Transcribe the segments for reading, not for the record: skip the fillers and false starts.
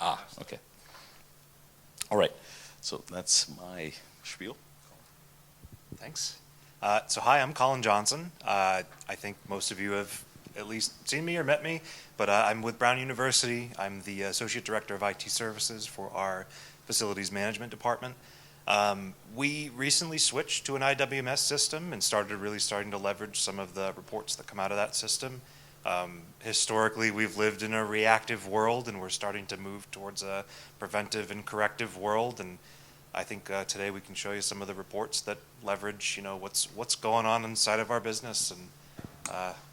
Okay. All right. So that's my spiel. Thanks. So hi, I'm Colin Johnson. I think most of you have at least seen me or met me, but I'm with Brown University. I'm the Associate Director of IT Services for our Facilities Management Department. We recently switched to an IWMS system and starting to leverage some of the reports that come out of that system. Historically, we've lived in a reactive world, and we're starting to move towards a preventive and corrective world. And I think today we can show you some of the reports that leverage, what's going on inside of our business and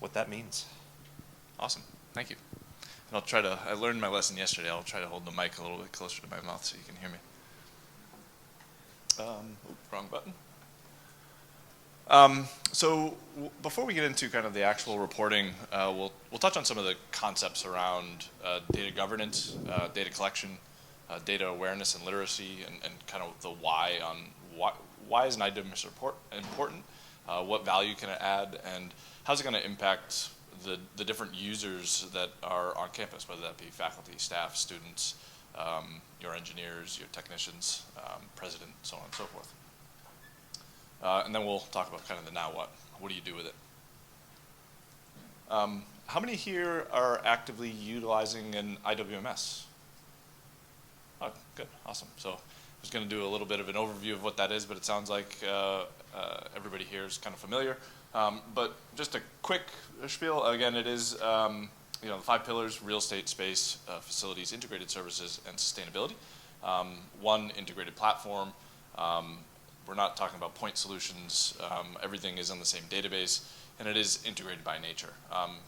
what that means. Awesome, thank you. And I learned my lesson yesterday. I'll try to hold the mic a little bit closer to my mouth so you can hear me. Wrong button. Before we get into kind of the actual reporting, we'll touch on some of the concepts around data governance, data collection, data awareness and literacy, and kind of the why on why is an IWMS report important, what value can it add, and how's it going to impact the different users that are on campus, whether that be faculty, staff, students, your engineers, your technicians, president, so on and so forth. And then we'll talk about kind of the now what. What do you do with it? How many here are actively utilizing an IWMS? Oh, good, awesome. So I was going to do a little bit of an overview of what that is, but it sounds like everybody here is kind of familiar. But just a quick spiel. Again, it is the 5 pillars: real estate, space, facilities, integrated services, and sustainability. One integrated platform. We're not talking about point solutions. Everything is on the same database, and it is integrated by nature.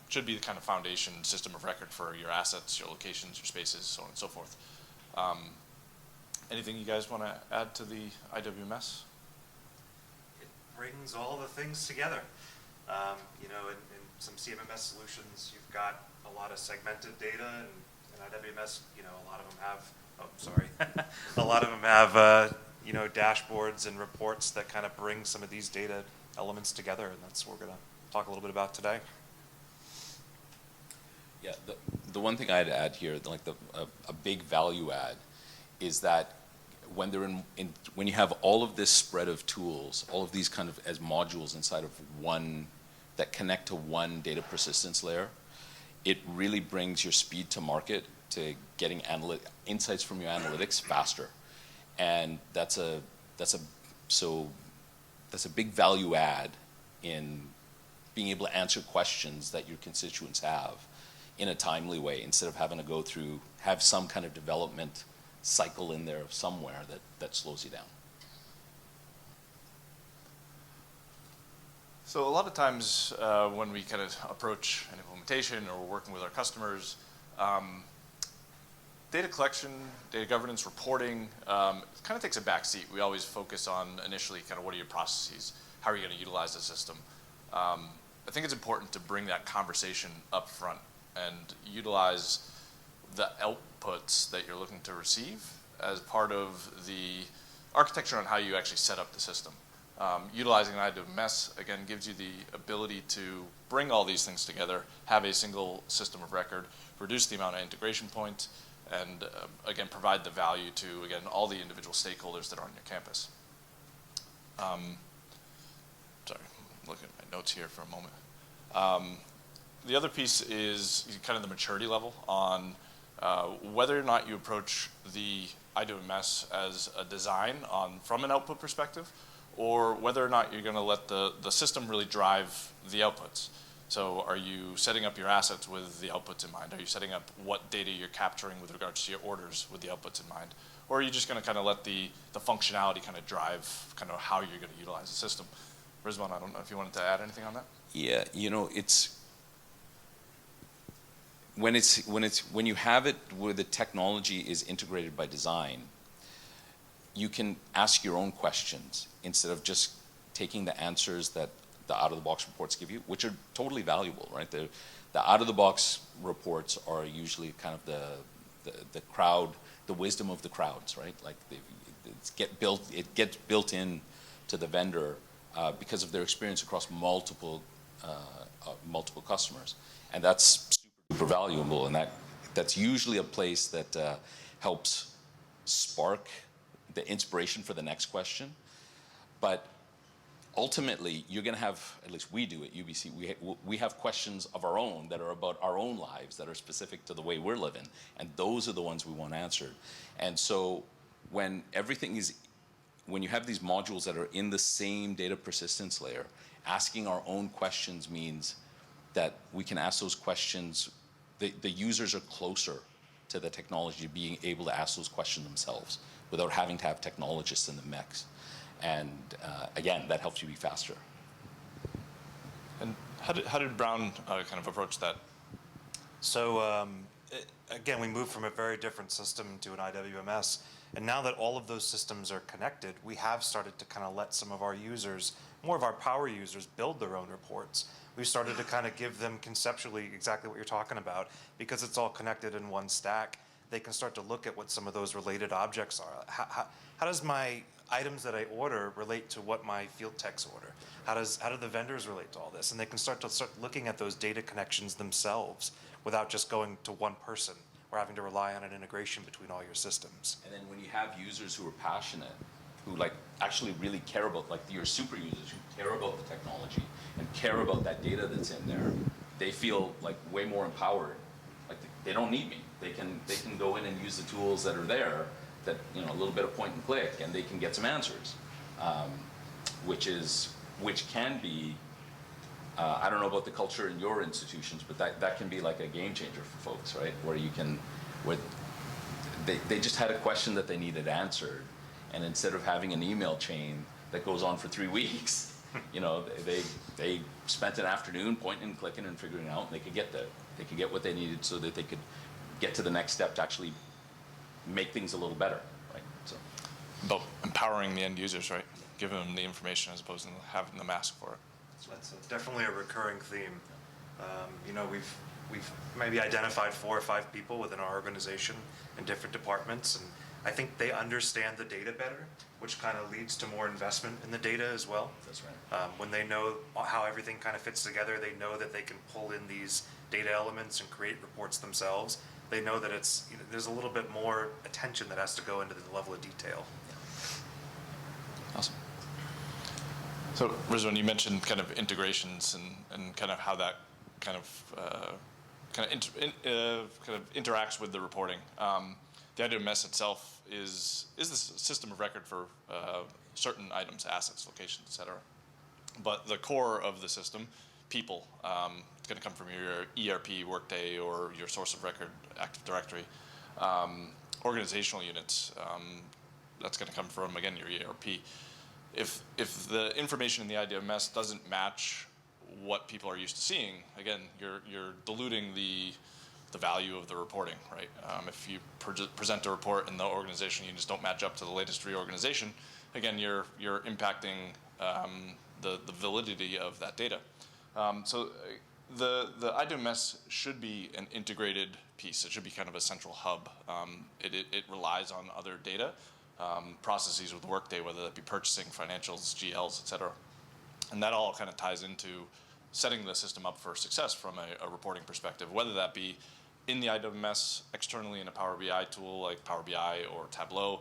Should be the kind of foundation system of record for your assets, your locations, your spaces, so on and so forth. Anything you guys want to add to the IWMS? It brings all the things together. In some CMMS solutions, you've got a lot of segmented data, and in IWMS, a lot of them have. Oh, sorry. A lot of them have. Dashboards and reports that kind of bring some of these data elements together, and that's what we're going to talk a little bit about today. Yeah, the one thing I'd add here, like a big value add, is that when they're when you have all of this spread of tools, all of these kind of as modules inside of one that connect to one data persistence layer, it really brings your speed to market to getting insights from your analytics faster. And that's a big value add in being able to answer questions that your constituents have in a timely way, instead of having to have some kind of development cycle in there somewhere that slows you down. So a lot of times when we kind of approach an implementation or we're working with our customers, data collection, data governance, reporting, it kind of takes a back seat. We always focus on initially kind of what are your processes, how are you going to utilize the system. I think it's important to bring that conversation up front and utilize the outputs that you're looking to receive as part of the architecture on how you actually set up the system. Utilizing an IWMS, again, gives you the ability to bring all these things together, have a single system of record, reduce the amount of integration points, and again, provide the value to, again, all the individual stakeholders that are on your campus. Sorry, I'm looking at my notes here for a moment. The other piece is kind of the maturity level on whether or not you approach the IWMS as a design from an output perspective, or whether or not you're going to let the system really drive the outputs. So are you setting up your assets with the outputs in mind? Are you setting up what data you're capturing with regards to your orders with the outputs in mind? Or are you just going to kind of let the functionality kind of drive kind of how you're going to utilize the system? Rizwan, I don't know if you wanted to add anything on that? Yeah, it's when you have it where the technology is integrated by design, you can ask your own questions instead of just taking the answers that the out-of-the-box reports give you, which are totally valuable, right? The out-of-the-box reports are usually kind of the crowd, the wisdom of the crowds, right? Like it gets built in to the vendor because of their experience across multiple customers, and that's super valuable, and That's usually a place that helps spark the inspiration for the next question. But ultimately, you're going to have, at least we do at UBC, we have questions of our own that are about our own lives, that are specific to the way we're living, and those are the ones we want answered. And so when you have these modules that are in the same data persistence layer, asking our own questions means that we can ask those questions, the users are closer to the technology, being able to ask those questions themselves without having to have technologists in the mix. And again, that helps you be faster. And how did Brown kind of approach that? So again, we moved from a very different system to an IWMS. And now that all of those systems are connected, we have started to kind of let some of our users, more of our power users, build their own reports. We've started to kind of give them conceptually exactly what you're talking about. Because it's all connected in one stack, they can start to look at what some of those related objects are. How does my items that I order relate to what my field techs order? How do the vendors relate to all this? And they can start looking at those data connections themselves without just going to one person or having to rely on an integration between all your systems. And then when you have users who are passionate, who actually really care about, your super users who care about the technology and care about that data that's in there, they feel way more empowered. They don't need me. They can go in and use the tools that are there, that a little bit of point and click, and they can get some answers, which can be, I don't know about the culture in your institutions, but that can be like a game changer for folks, right? Where they just had a question that they needed answered, and instead of having an email chain that goes on for 3 weeks, they spent an afternoon pointing and clicking and figuring out, and they could get what they needed so that they could get to the next step to actually make things a little better, right? So, About empowering the end users, right? Giving them the information as opposed to having them ask for it. That's definitely a recurring theme. We've maybe identified 4 or 5 people within our organization in different departments, and I think they understand the data better, which kind of leads to more investment in the data as well. that's right. When they know how everything kind of fits together, they know that they can pull in these data elements and create reports themselves. They know that there's a little bit more attention that has to go into the level of detail. Awesome. So, Rizwan, you mentioned kind of integrations and kind of how that kind of interacts with the reporting. The IWMS itself is the system of record for certain items, assets, locations, etc. But the core of the system, people, it's going to come from your ERP, Workday, or your source of record, Active Directory. Organizational units, that's going to come from, again, your ERP. If the information in the IWMS doesn't match what people are used to seeing, again, you're diluting the value of the reporting, right? If you present a report and the organizational units don't match up to the latest reorganization, again, you're impacting the validity of that data. So the IWMS should be an integrated piece. It should be kind of a central hub. It relies on other data processes with Workday, whether that be purchasing, financials, GLs, et cetera. And that all kind of ties into setting the system up for success from a reporting perspective, whether that be in the IWMS, externally in a Power BI tool like Power BI or Tableau,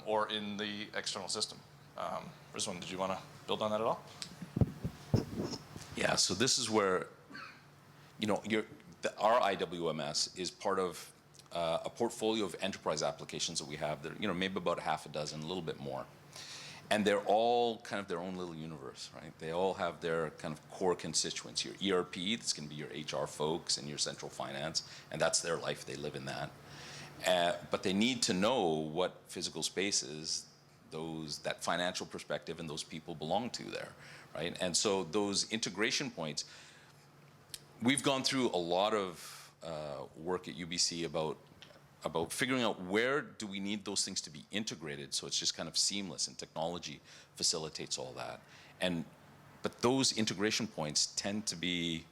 or in the external system. Rizwan, did you want to build on that at all? Yeah, so this is where, our IWMS is part of a portfolio of enterprise applications that we have that are, maybe about half a dozen, a little bit more. And they're all kind of their own little universe, right? They all have their kind of core constituents. Your ERP, that's going to be your HR folks and your central finance, and that's their life. They live in that. But they need to know what physical spaces that financial perspective and those people belong to there, right? And so those integration points, we've gone through a lot of work at UBC about figuring out where do we need those things to be integrated so it's just kind of seamless, and technology facilitates all that. But those integration points tend to be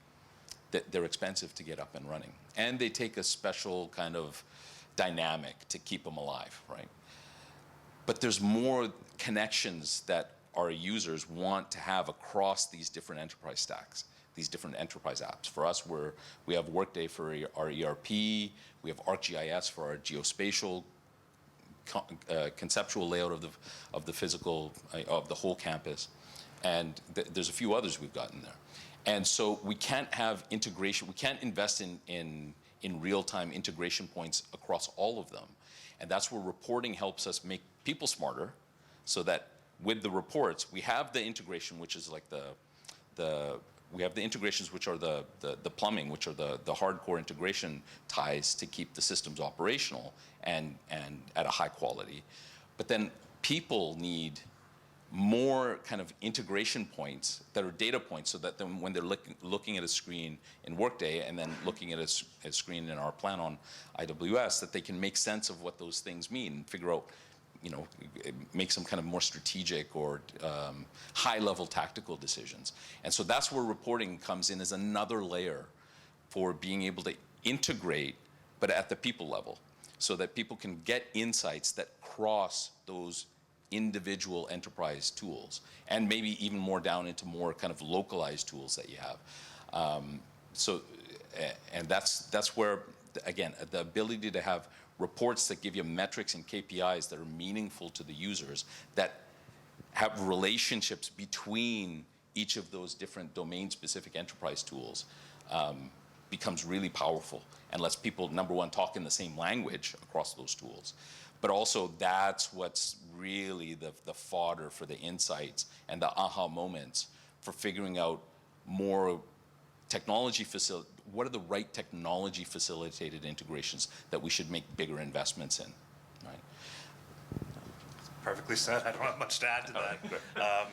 that they're expensive to get up and running, and they take a special kind of dynamic to keep them alive, right? But there's more connections that our users want to have across these different enterprise stacks these different enterprise apps. For us, we have Workday for our ERP, we have ArcGIS for our geospatial conceptual layout of the physical of the whole campus, and there's a few others we've got in there. And so we can't have integration. We can't invest in real-time integration points across all of them, and that's where reporting helps us make people smarter, so that with the reports we have the integration, which is like we have the integrations, which are the plumbing, which are the hardcore integration ties to keep the systems operational and at a high quality. But then people need more kind of integration points that are data points, so that then when they're looking at a screen in Workday and then looking at a screen in our Planon IWS, that they can make sense of what those things mean and figure out, make some kind of more strategic or high-level tactical decisions. And so that's where reporting comes in as another layer for being able to integrate, but at the people level, so that people can get insights that cross those individual enterprise tools, and maybe even more down into more kind of localized tools that you have. And that's where, again, the ability to have reports that give you metrics and KPIs that are meaningful to the users, that have relationships between each of those different domain-specific enterprise tools, becomes really powerful and lets people, number one, talk in the same language across those tools. But also, that's what's really the fodder for the insights and the aha moments for figuring out more what are the right technology facilitated integrations that we should make bigger investments in, right? Perfectly said. I don't have much to add to that. I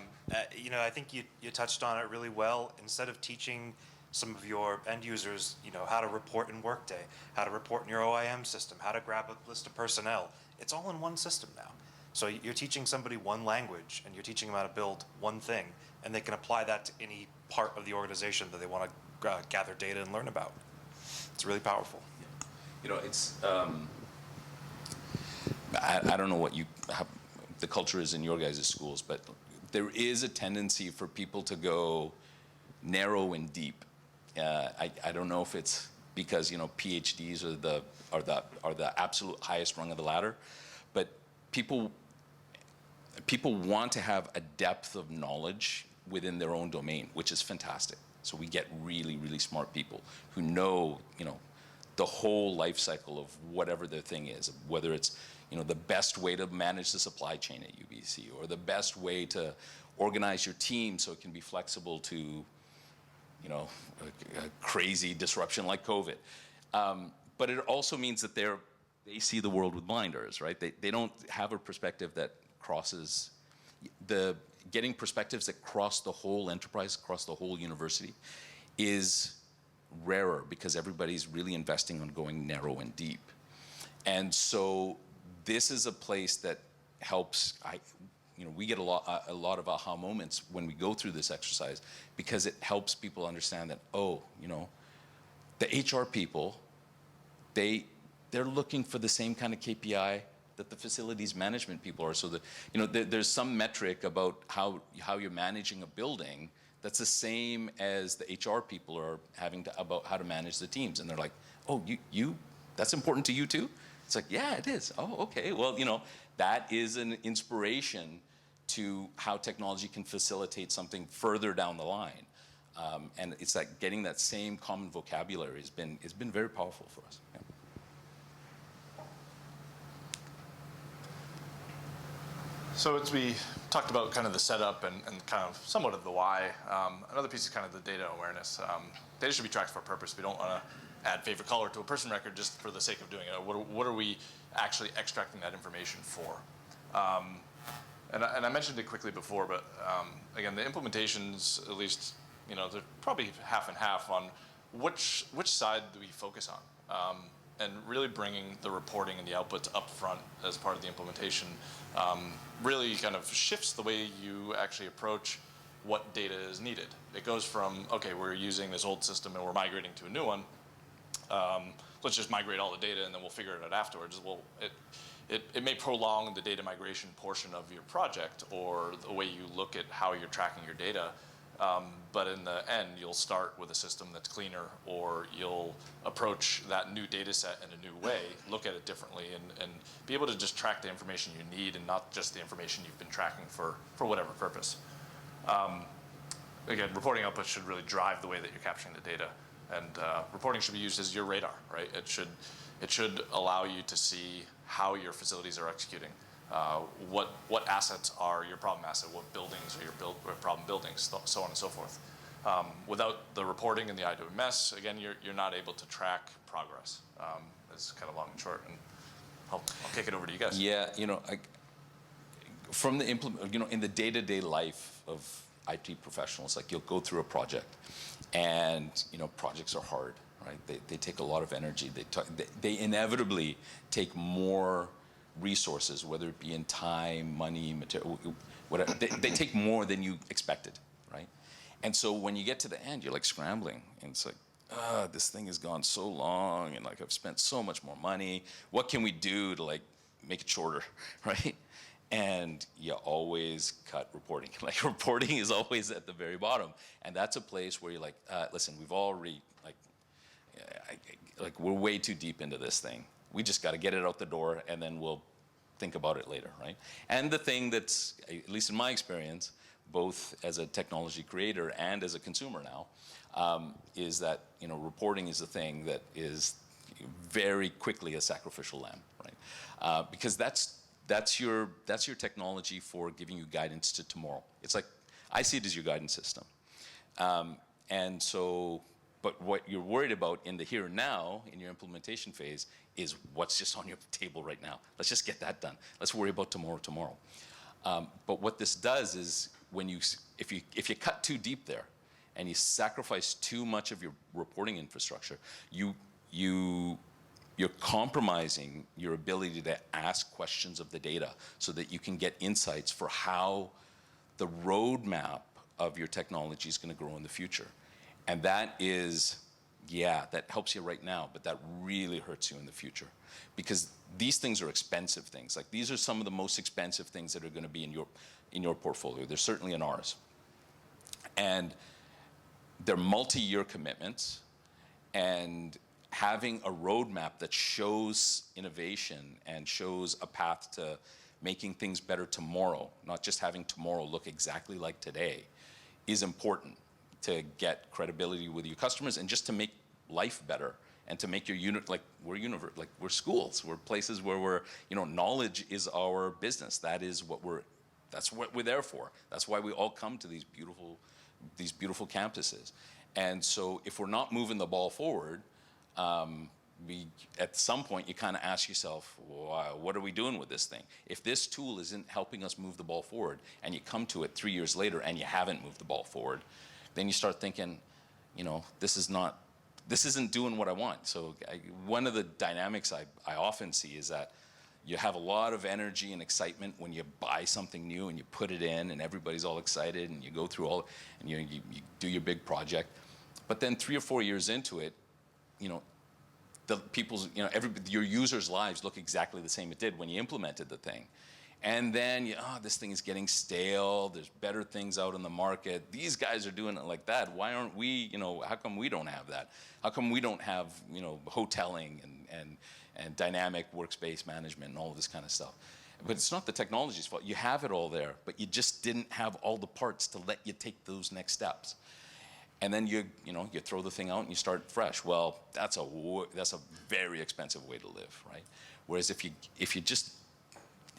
think you touched on it really well. Instead of teaching some of your end users, how to report in Workday, how to report in your OIM system, how to grab a list of personnel, it's all in one system now. So you're teaching somebody one language, and you're teaching them how to build one thing, and they can apply that to any part of the organization that they want to gather data and learn about. It's really powerful. It's I don't know what the culture is in your guys' schools, but there is a tendency for people to go narrow and deep. I don't know if it's because PhDs are the absolute highest rung of the ladder, but people want to have a depth of knowledge within their own domain, which is fantastic. So we get really, really smart people who know, the whole life cycle of whatever their thing is, whether it's, the best way to manage the supply chain at UBC, or the best way to organize your team so it can be flexible to, a crazy disruption like COVID. But it also means that they see the world with blinders, right? They don't have a perspective that crosses getting perspectives that cross the whole enterprise, across the whole university, is rarer because everybody's really investing on going narrow and deep. And so this is a place that helps. We get a lot of aha moments when we go through this exercise, because it helps people understand that, the HR people, they're looking for the same kind of KPI that the facilities management people are. So that, there's some metric about how you're managing a building that's the same as the HR people are having about how to manage the teams. And they're like, oh, you that's important to you too? It's like, yeah, it is. Oh, okay. Well, that is an inspiration to how technology can facilitate something further down the line. And it's like getting that same common vocabulary has been very powerful for us. Yeah. So as we talked about kind of the setup and kind of somewhat of the why, another piece is kind of the data awareness. Data should be tracked for a purpose. We don't want to add favorite color to a person record just for the sake of doing it. What are we actually extracting that information for? And I mentioned it quickly before, but again, the implementations, at least, they're probably half and half on which side do we focus on. And really bringing the reporting and the outputs up front as part of the implementation really kind of shifts the way you actually approach what data is needed. It goes from, okay, we're using this old system and we're migrating to a new one. Let's just migrate all the data and then we'll figure it out afterwards. Well, it may prolong the data migration portion of your project, or the way you look at how you're tracking your data, But in the end, you'll start with a system that's cleaner, or you'll approach that new data set in a new way, look at it differently, and be able to just track the information you need and not just the information you've been tracking for whatever purpose. Again, reporting output should really drive the way that you're capturing the data. And reporting should be used as your radar, right? It should allow you to see how your facilities are executing. What assets are your problem asset? What buildings are your problem buildings? So on and so forth. Without the reporting in the IWMS, again, you're not able to track progress. It's kind of long and short. And I'll kick it over to you guys. Yeah, from the in the day-to-day life of IT professionals, like you'll go through a project, and projects are hard, right? They take a lot of energy. They inevitably take more resources, whether it be in time, money, material, whatever. They take more than you expected, right? And so when you get to the end, you're like scrambling, and it's like, this thing has gone so long, and like I've spent so much more money. What can we do to like make it shorter, right? And you always cut reporting. Like reporting is always at the very bottom, and that's a place where you're like, listen, we've already we're way too deep into this thing. We just got to get it out the door, and then we'll think about it later, right? And the thing that's, at least in my experience, both as a technology creator and as a consumer now, is that reporting is the thing that is very quickly a sacrificial lamb, right? Because that's your technology for giving you guidance to tomorrow. It's like, I see it as your guidance system. And so, but what you're worried about in the here and now, in your implementation phase, is what's just on your table right now. Let's just get that done. Let's worry about tomorrow. But what this does is, if you cut too deep there, and you sacrifice too much of your reporting infrastructure, you're compromising your ability to ask questions of the data so that you can get insights for how the roadmap of your technology is going to grow in the future. And that is, that helps you right now, but that really hurts you in the future. Because these things are expensive things. Like, these are some of the most expensive things that are going to be in your portfolio. They're certainly in ours. And they're multi-year commitments, and having a roadmap that shows innovation and shows a path to making things better tomorrow, not just having tomorrow look exactly like today, is important to get credibility with your customers, and just to make life better, and to make your we're schools, we're places where knowledge is our business. That's what we're there for. That's why we all come to these beautiful campuses. And so if we're not moving the ball forward, at some point you kind of ask yourself, wow, what are we doing with this thing? If this tool isn't helping us move the ball forward, and you come to it 3 years later and you haven't moved the ball forward, then you start thinking, this isn't doing what I want. So one of the dynamics I often see is that you have a lot of energy and excitement when you buy something new and you put it in, and everybody's all excited, and you go through and you do your big project. But then 3 or 4 years into it, your users' lives look exactly the same it did when you implemented the thing. And then, this thing is getting stale. There's better things out in the market. These guys are doing it like that. Why aren't we, how come we don't have that? How come we don't have, hoteling and dynamic workspace management and all of this kind of stuff? But it's not the technology's fault. You have it all there, but you just didn't have all the parts to let you take those next steps. And then you throw the thing out and you start fresh. Well, that's a very expensive way to live, right? Whereas if you just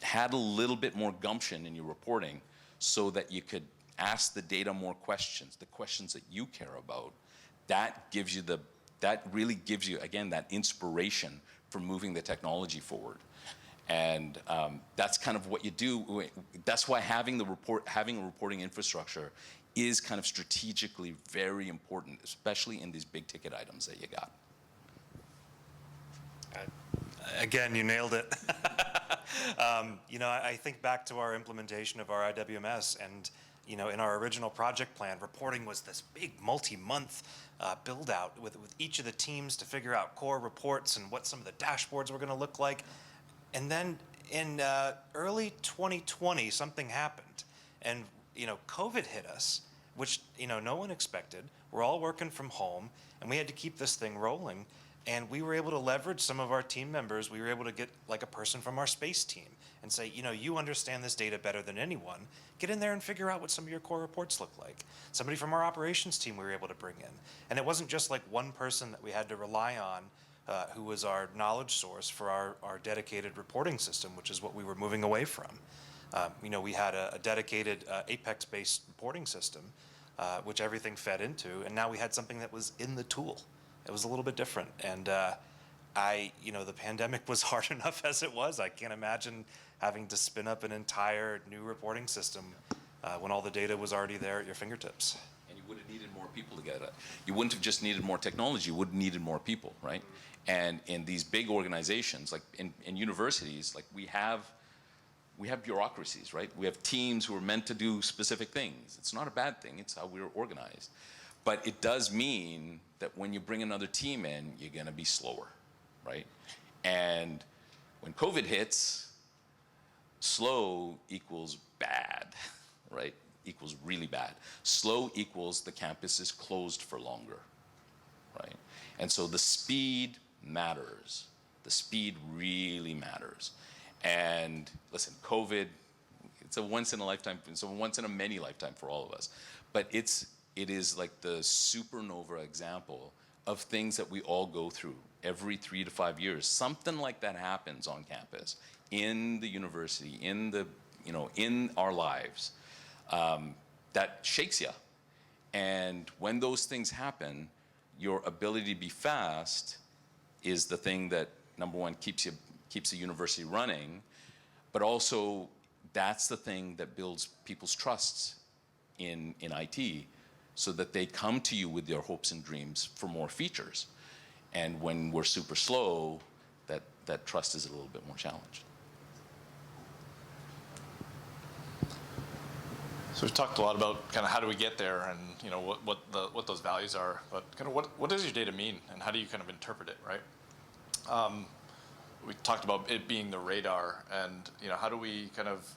had a little bit more gumption in your reporting, so that you could ask the data more questions, the questions that you care about, that really gives you again that inspiration for moving the technology forward. And that's kind of what you do. That's why having a reporting infrastructure is kind of strategically very important, especially in these big ticket items that you got. Again, you nailed it. I think back to our implementation of our IWMS, and in our original project plan, reporting was this big multi-month build out with each of the teams to figure out core reports and what some of the dashboards were going to look like. And then in early 2020, something happened, and COVID hit us, which, no one expected. We're all working from home, and we had to keep this thing rolling. And we were able to leverage some of our team members. We were able to get like a person from our space team and say, you understand this data better than anyone. Get in there and figure out what some of your core reports look like. Somebody from our operations team we were able to bring in. And it wasn't just like one person that we had to rely on who was our knowledge source for our dedicated reporting system, which is what we were moving away from. We had a dedicated Apex-based reporting system, which everything fed into, and now we had something that was in the tool. It was a little bit different, and the pandemic was hard enough as it was. I can't imagine having to spin up an entire new reporting system when all the data was already there at your fingertips. And you would have needed more people to get it. You wouldn't have just needed more technology, you would have needed more people, right? And in these big organizations, like in universities, like we have bureaucracies, right? We have teams who are meant to do specific things. It's not a bad thing, it's how we're organized. But it does mean that when you bring another team in, you're gonna be slower, right? And when COVID hits, slow equals bad, right? Equals really bad. Slow equals the campus is closed for longer, right? And so the speed matters. The speed really matters. And listen, COVID, it's a once in a lifetime, it's a once in a many lifetime for all of us. But it is like the supernova example of things that we all go through every 3 to 5 years. Something like that happens on campus, in the university, in our lives, that shakes you. And when those things happen, your ability to be fast is the thing that, number one, keeps the university running, but also that's the thing that builds people's trusts in IT, so that they come to you with their hopes and dreams for more features. And when we're super slow, that trust is a little bit more challenged. So we've talked a lot about kind of how do we get there, and what those values are. But kind of what does your data mean, and how do you kind of interpret it, right? We talked about it being the radar, and how do we kind of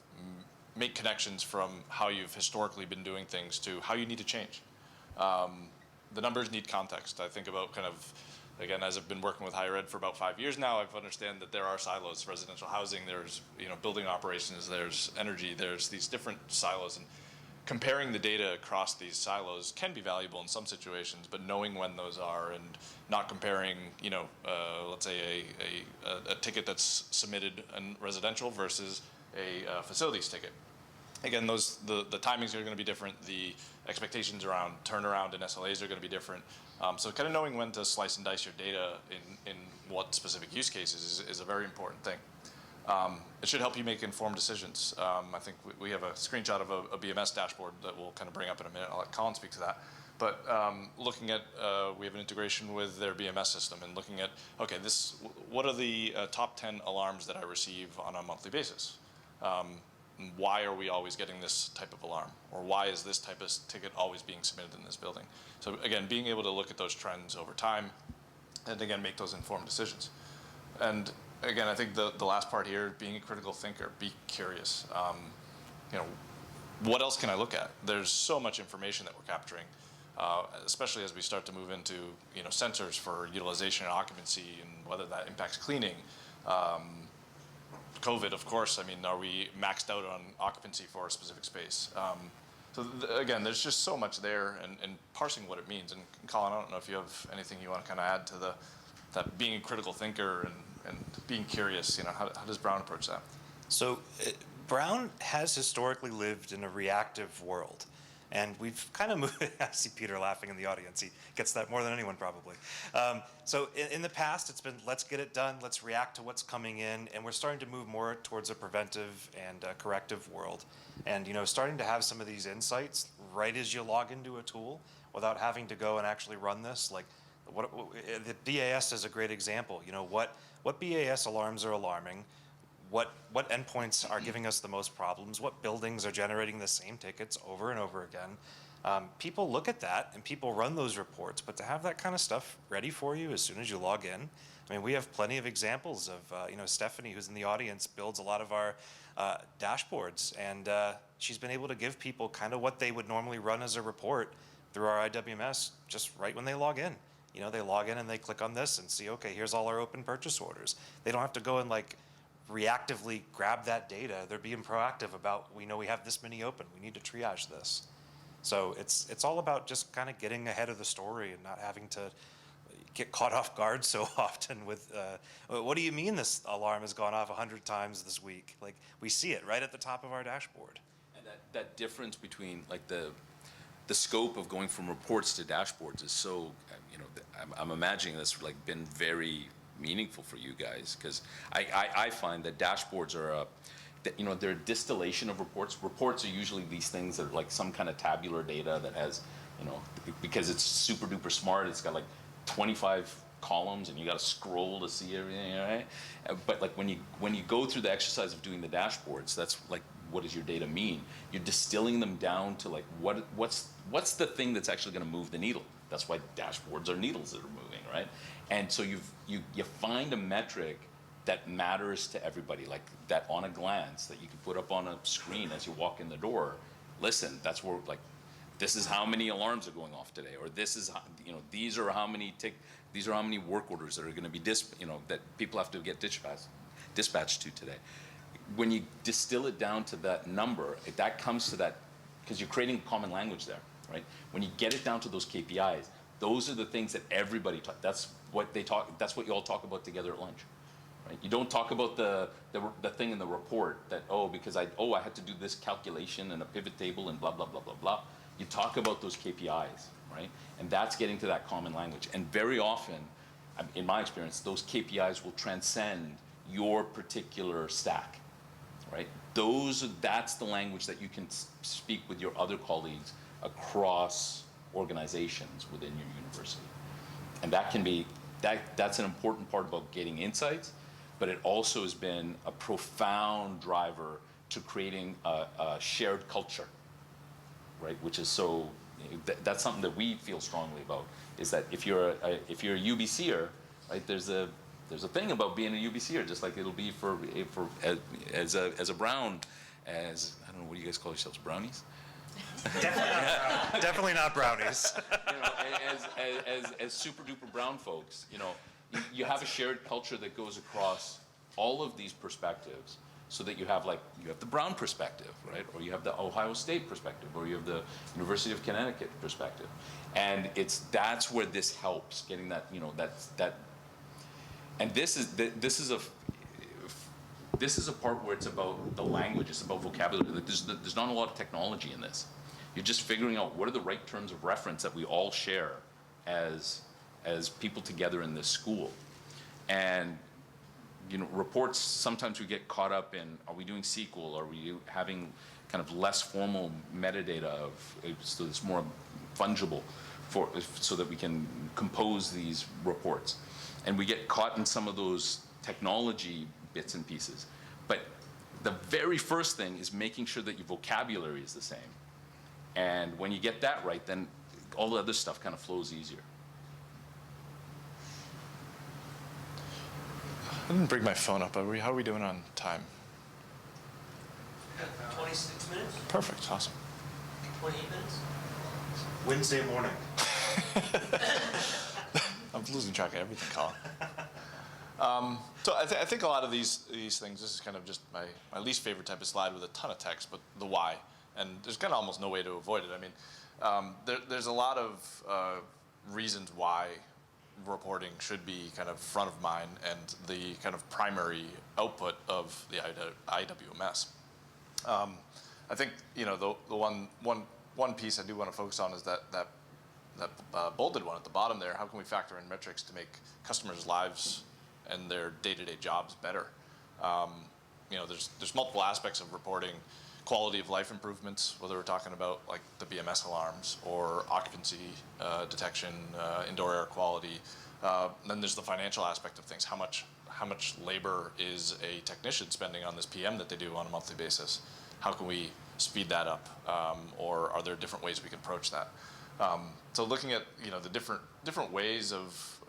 make connections from how you've historically been doing things to how you need to change. The numbers need context. I think about kind of, again, as I've been working with higher ed for about 5 years now, I've understand that there are silos: residential housing, there's building operations, there's energy, there's these different silos, and comparing the data across these silos can be valuable in some situations, but knowing when those are and not comparing, let's say a ticket that's submitted in residential versus a facilities ticket. Again, the timings are going to be different. The expectations around turnaround and SLAs are going to be different. So kind of knowing when to slice and dice your data in what specific use cases is a very important thing. It should help you make informed decisions. I think we have a screenshot of a BMS dashboard that we'll kind of bring up in a minute. I'll let Colin speak to that. But looking at, we have an integration with their BMS system, and looking at, okay, what are the top 10 alarms that I receive on a monthly basis? Why are we always getting this type of alarm? Or why is this type of ticket always being submitted in this building? So again, being able to look at those trends over time, and again, make those informed decisions. And again, I think the last part here, being a critical thinker, be curious. What else can I look at? There's so much information that we're capturing, especially as we start to move into sensors for utilization and occupancy, and whether that impacts cleaning. COVID, of course, are we maxed out on occupancy for a specific space? Again, there's just so much there, and parsing what it means. And Colin, I don't know if you have anything you want to kind of add to that being a critical thinker and being curious. How does Brown approach that? So Brown has historically lived in a reactive world. And we've kind of moved, I see Peter laughing in the audience. He gets that more than anyone probably. So in the past, it's been, let's get it done, let's react to what's coming in, and we're starting to move more towards a preventive and corrective world. And starting to have some of these insights right as you log into a tool without having to go and actually run this. Like the BAS is a great example. What BAS alarms are alarming? What endpoints are giving us the most problems? What buildings are generating the same tickets over and over again? People look at that and people run those reports, but to have that kind of stuff ready for you as soon as you log in, I mean, we have plenty of examples of, Stephanie, who's in the audience, builds a lot of our dashboards, and she's been able to give people kind of what they would normally run as a report through our IWMS just right when they log in. They log in and they click on this and see, okay, here's all our open purchase orders. They don't have to go and reactively grab that data. They're being proactive about, we know we have this many open, we need to triage this. So it's all about just kind of getting ahead of the story and not having to get caught off guard so often with, what do you mean this alarm has gone off 100 times this week? We see it right at the top of our dashboard. And that difference between the scope of going from reports to dashboards is so, I'm imagining that's been very meaningful for you guys, because I find that dashboards are they're a distillation of reports. Reports are usually these things that are some kind of tabular data that has, because it's super duper smart, it's got 25 columns and you got to scroll to see everything, right? But when you go through the exercise of doing the dashboards, that's what does your data mean? You're distilling them down to what's the thing that's actually going to move the needle. That's why dashboards are needles that are moving, right? And so you find a metric that matters to everybody, that on a glance that you can put up on a screen as you walk in the door. Listen, that's where this is how many alarms are going off today, or this is these are how many work orders that are going to be that people have to get dispatched to today. When you distill it down to that number, that comes to that, because you're creating common language there, right? When you get it down to those KPIs, those are the things that everybody that's what you all talk about together at lunch. Right? You don't talk about the thing in the report that, because I had to do this calculation and a pivot table and blah, blah, blah, blah, blah. You talk about those KPIs, right? And that's getting to that common language. And very often, in my experience, those KPIs will transcend your particular stack, right? That's the language that you can speak with your other colleagues across organizations within your university. And that can be, that's an important part about getting insights, but it also has been a profound driver to creating a shared culture, right? Which is that's something that we feel strongly about, is that if you're a UBCer, right, there's a thing about being a UBCer, just like it'll be for as a Brown, as, I don't know, what do you guys call yourselves, brownies? Definitely not brownies. As super duper Brown folks, you have a shared culture that goes across all of these perspectives, so that you have the Brown perspective, right? Or you have the Ohio State perspective, or you have the University of Connecticut perspective. And that's where this helps, getting that, and this is a part where it's about the language, it's about vocabulary. There's not a lot of technology in this. You're just figuring out what are the right terms of reference that we all share as people together in this school. And reports, sometimes we get caught up in, are we doing SQL? Are we having kind of less formal metadata so it's more fungible so that we can compose these reports? And we get caught in some of those technology bits and pieces. But the very first thing is making sure that your vocabulary is the same. And when you get that right, then all the other stuff kind of flows easier. I didn't bring my phone up. How are we doing on time? 26 minutes? Perfect. Awesome. 28 minutes? Wednesday morning. I'm losing track of everything, Colin. So I think a lot of these things, this is kind of just my least favorite type of slide with a ton of text, but the why. And there's kind of almost no way to avoid it. I mean, there's a lot of reasons why reporting should be kind of front of mind and the kind of primary output of the IWMS. I think the one piece I do want to focus on is that bolded one at the bottom there. How can we factor in metrics to make customers' lives and their day-to-day jobs better? There's multiple aspects of reporting. Quality of life improvements, whether we're talking about like the BMS alarms or occupancy detection, indoor air quality. Then there's the financial aspect of things. How much labor is a technician spending on this PM that they do on a monthly basis? How can we speed that up, or are there different ways we can approach that? So looking at the different ways of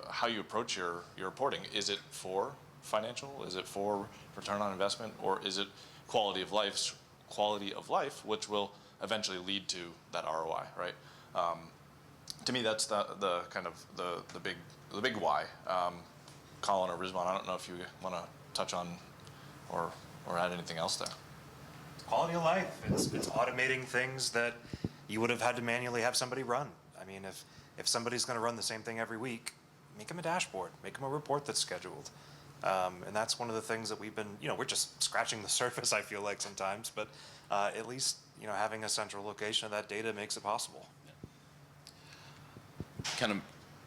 how you approach your reporting. Is it for financial? Is it for return on investment? Or is it quality of life, which will eventually lead to that ROI, right? To me, that's the kind of the big why. Colin or Rizwan, I don't know if you want to touch on or add anything else there. Quality of life. It's automating things that you would have had to manually have somebody run. I mean, if somebody's going to run the same thing every week, make them a dashboard, make them a report that's scheduled. And that's one of the things that we've been, we're just scratching the surface, I feel like sometimes, but at least, having a central location of that data makes it possible. Kind of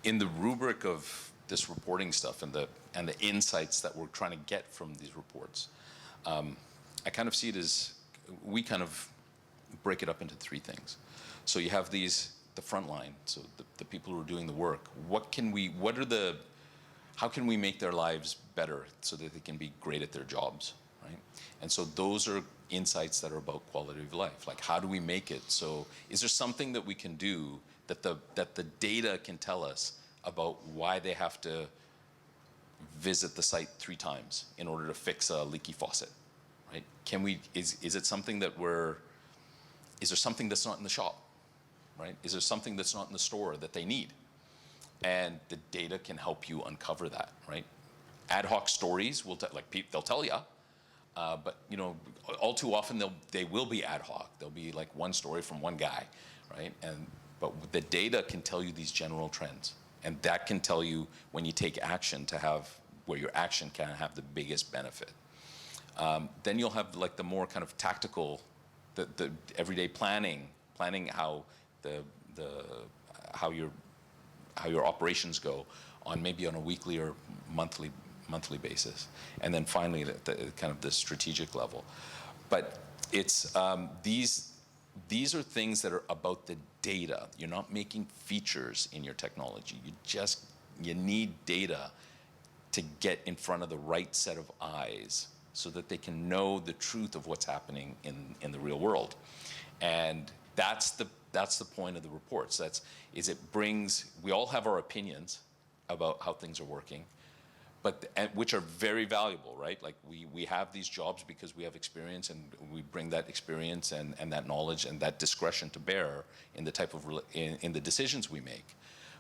in the rubric of this reporting stuff and the insights that we're trying to get from these reports, I kind of see it as, we kind of break it up into three things. So you have the front line, so the people who are doing the work. How can we make their lives better so that they can be great at their jobs, right? And so those are insights that are about quality of life. Like, how do we make it? So is there something that we can do that the data can tell us about why they have to visit the site 3 times in order to fix a leaky faucet, right? Is it something that is there something that's not in the shop, right? Is there something that's not in the store that they need? And the data can help you uncover that, right? Ad hoc stories they'll tell you, but all too often they will be ad hoc. They'll be like one story from one guy, right? But the data can tell you these general trends, and that can tell you when you take action where your action can have the biggest benefit. Then you'll have like the more kind of tactical, the everyday planning how how your operations go maybe on a weekly or monthly basis, and then finally the kind of the strategic level. But it's these are things that are about the data. You're not making features in your technology. You need data to get in front of the right set of eyes so that they can know the truth of what's happening in the real world. And that's the point of the reports. We all have our opinions about how things are working, which are very valuable, right? Like we have these jobs because we have experience, and we bring that experience and that knowledge and that discretion to bear in the decisions we make.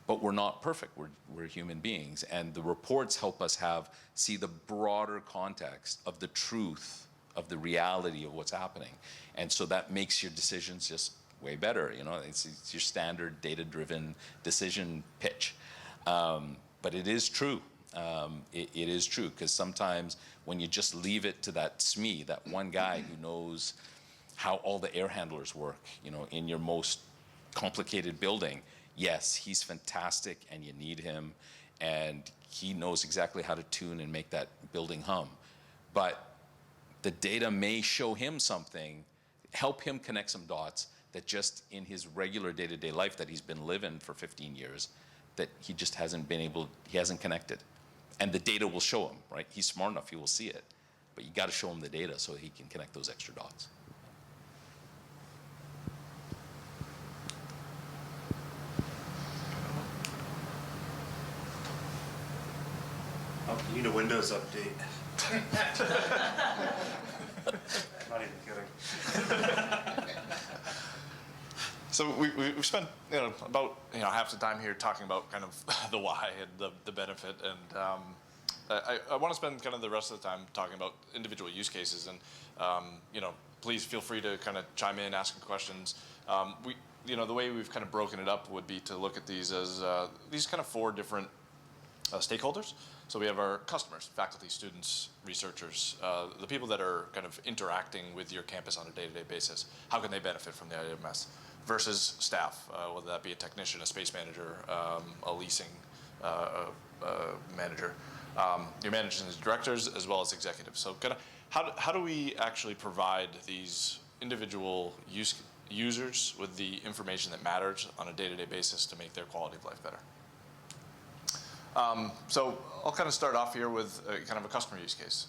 But we're not perfect. We're human beings, and the reports help us see the broader context of the truth of the reality of what's happening, and so that makes your decisions just way better. It's your standard data-driven decision pitch, but it is true. It is true, because sometimes when you just leave it to that SME, that one guy who knows how all the air handlers work, in your most complicated building, yes, he's fantastic and you need him, and he knows exactly how to tune and make that building hum. But the data may show him something, help him connect some dots that just in his regular day-to-day life that he's been living for 15 years, that he just hasn't connected. And the data will show him, right? He's smart enough, he will see it. But you got to show him the data so he can connect those extra dots. Oh, you need a Windows update. Not even kidding. So we've spent about half the time here talking about kind of the why and the benefit, and I want to spend kind of the rest of the time talking about individual use cases, and please feel free to kind of chime in, ask questions. The way we've kind of broken it up would be to look at these as these kind of 4 different stakeholders. So we have our customers, faculty, students, researchers, the people that are kind of interacting with your campus on a day-to-day basis. How can they benefit from the IWMS? Versus staff, whether that be a technician, a space manager, a leasing manager, your managers and directors, as well as executives. So kind of how do we actually provide these individual users with the information that matters on a day-to-day basis to make their quality of life better? So I'll kind of start off here with kind of a customer use case.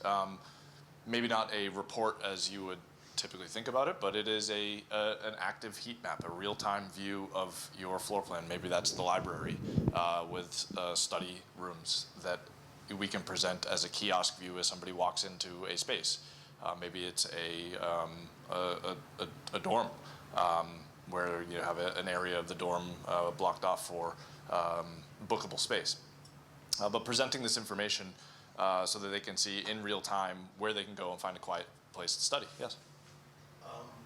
Maybe not a report as you would typically think about it, but it is an active heat map, a real-time view of your floor plan. Maybe that's the library with study rooms that we can present as a kiosk view as somebody walks into a space. Maybe it's a dorm where you have an area of the dorm blocked off for bookable space. But presenting this information so that they can see in real time where they can go and find a quiet place to study. Yes?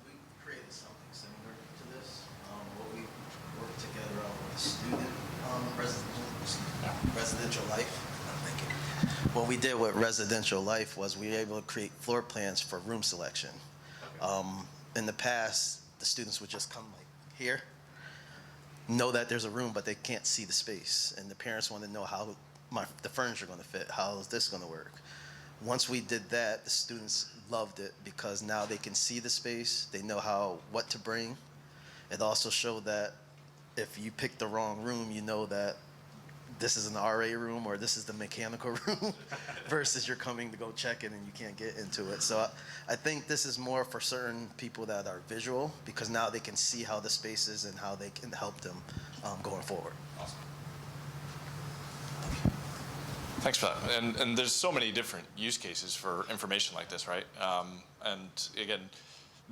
We created something similar to this. What we worked together on with the student residential life. Thank you. What we did with residential life was we were able to create floor plans for room selection. In the past, the students would just come like here, know that there's a room, but they can't see the space. And the parents want to know how the furniture going to fit, how is this going to work. Once we did that, the students loved it because now they can see the space, they know what to bring. It also showed that if you pick the wrong room, you know that this is an RA room or this is the mechanical room versus you're coming to go check it and you can't get into it. So I think this is more for certain people that are visual because now they can see how the space is and how they can help them going forward. Awesome. Thanks for that. And there's so many different use cases for information like this, right? And again,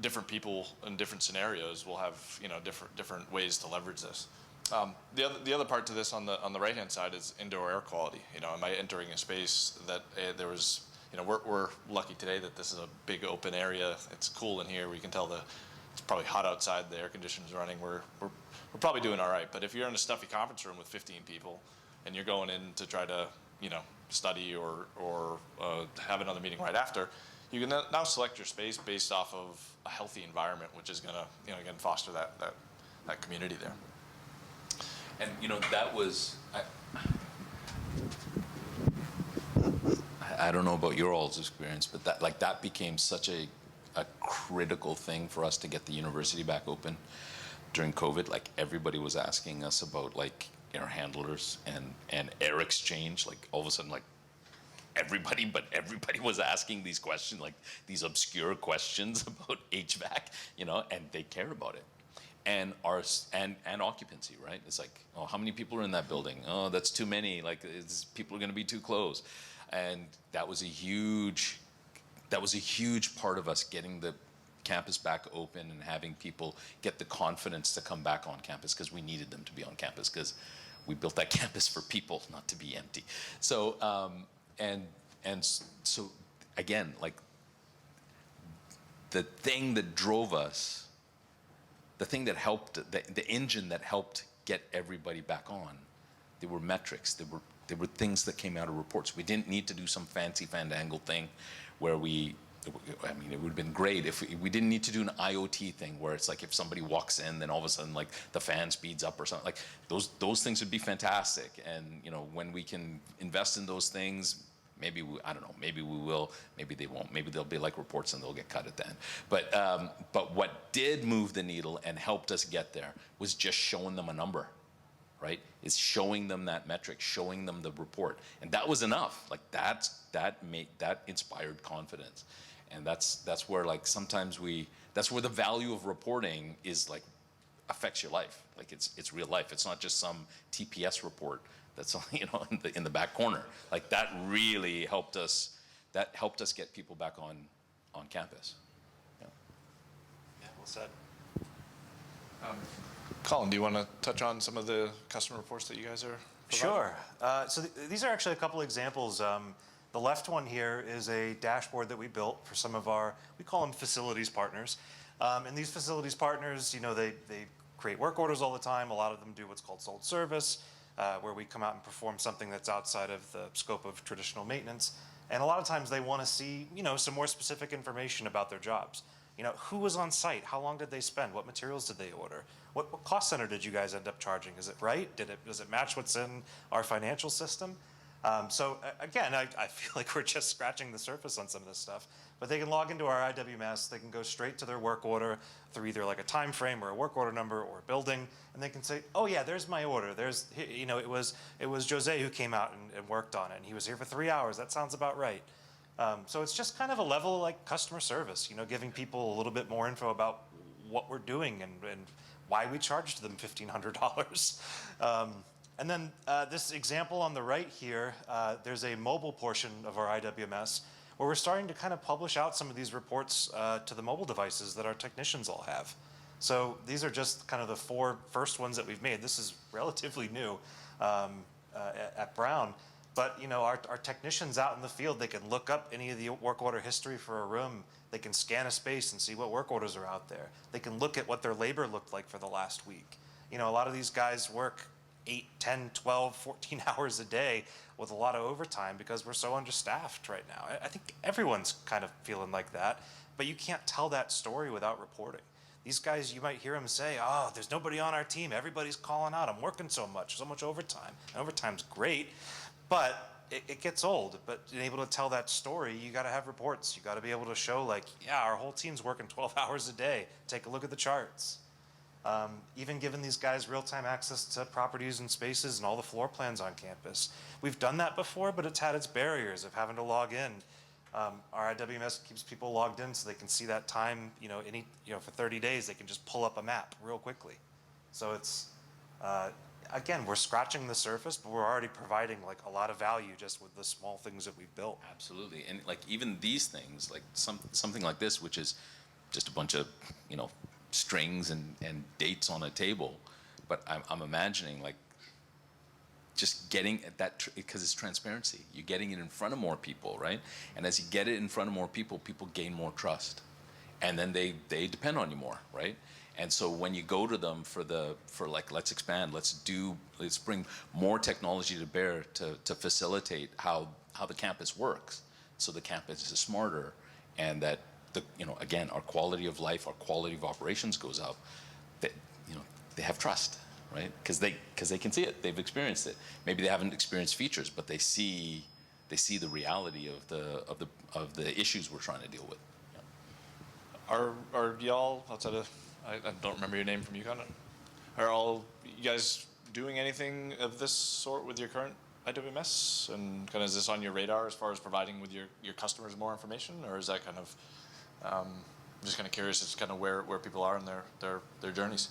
different people in different scenarios will have different ways to leverage this. The other part to this on the right hand side is indoor air quality. Am I entering a space that there was we're lucky today that this is a big open area. It's cool in here. We can tell it's probably hot outside. The air conditioner's running. We're probably doing all right. But if you're in a stuffy conference room with 15 people and you're going in to try to study or have another meeting right after, you can now select your space based off of a healthy environment, which is going to again foster that community there. And that was I don't know about your all's experience, but that became such a critical thing for us to get the university back open during COVID. Like everybody was asking us about air handlers and air exchange. Like all of a sudden, everybody was asking these questions, like these obscure questions about HVAC, and they care about it. And occupancy, right? It's like, oh, how many people are in that building? Oh, that's too many. People are going to be too close. And that was a huge part of us getting the campus back open and having people get the confidence to come back on campus because we needed them to be on campus because we built that campus for people, not to be empty. So so again, the thing that drove us, the thing that helped, the engine that helped get everybody back on, there were metrics. There were things that came out of reports. We didn't need to do some fancy fandangle thing where it would have been great if we didn't need to do an IoT thing where it's like if somebody walks in, then all of a sudden the fan speeds up or something. Those things would be fantastic. And when we can invest in those things, maybe I don't know. Maybe we will. Maybe they won't. Maybe they'll be like reports and they'll get cut at the end. But what did move the needle and helped us get there was just showing them a number, right? It's showing them that metric, showing them the report, and that was enough. That inspired confidence, and that's where sometimes that's where the value of reporting is affects your life. It's real life. It's not just some TPS report that's in the back corner. That really helped us. That helped us get people back on campus. Yeah, Well said. Colin, do you want to touch on some of the customer reports that you guys are providing? Sure. So these are actually a couple examples. The left one here is a dashboard that we built for some of we call them facilities partners. And these facilities partners, they create work orders all the time. A lot of them do what's called sold service, where we come out and perform something that's outside of the scope of traditional maintenance. And a lot of times they want to see, some more specific information about their jobs. Who was on site? How long did they spend? What materials did they order? What cost center did you guys end up charging? Is it right? Does it match what's in our financial system? So again, I feel like we're just scratching the surface on some of this stuff. But they can log into our IWMS. They can go straight to their work order through either a time frame or a work order number or a building, and they can say, "Oh yeah, there's my order. It was Jose who came out and worked on it, and he was here for 3 hours. That sounds about right." So it's just kind of a level like customer service, giving people a little bit more info about what we're doing and why we charged them $1,500. And then this example on the right here, there's a mobile portion of our IWMS where we're starting to kind of publish out some of these reports to the mobile devices that our technicians all have. So these are just kind of the 4 first ones that we've made. This is relatively new at Brown. But our technicians out in the field, they can look up any of the work order history for a room. They can scan a space and see what work orders are out there. They can look at what their labor looked like for the last week. A lot of these guys work 8, 10, 12, 14 hours a day with a lot of overtime because we're so understaffed right now. I think everyone's kind of feeling like that, but you can't tell that story without reporting. These guys, you might hear them say, oh, there's nobody on our team. Everybody's calling out. I'm working so much overtime. And overtime's great, but it gets old. But being able to tell that story, you got to have reports. You got to be able to show like, yeah, our whole team's working 12 hours a day. Take a look at the charts. Even giving these guys real-time access to properties and spaces and all the floor plans on campus. We've done that before, but it's had its barriers of having to log in. Our IWMS keeps people logged in so they can see that time, for 30 days, they can just pull up a map real quickly. So it's, again, we're scratching the surface, but we're already providing like a lot of value just with the small things that we've built. Absolutely. And like even these things, like something like this, which is just a bunch of, strings and dates on a table. But I'm imagining like just getting at that, because it's transparency. You're getting it in front of more people, right? And as you get it in front of more people, people gain more trust. And then they depend on you more, right? And so when you go to them for like, let's expand, let's bring more technology to bear to facilitate how the campus works, so the campus is smarter, and that again, our quality of life, our quality of operations goes up. That they have trust, right? Because they can see it, they've experienced it. Maybe they haven't experienced features, but they see the reality of the issues we're trying to deal with. Are y'all, outside of, I don't remember your name from UConn, are all you guys doing anything of this sort with your current IWMS? And kind of, is this on your radar as far as providing with your customers more information? Or is that kind of, I'm just kind of curious as to kind of where people are in their journeys?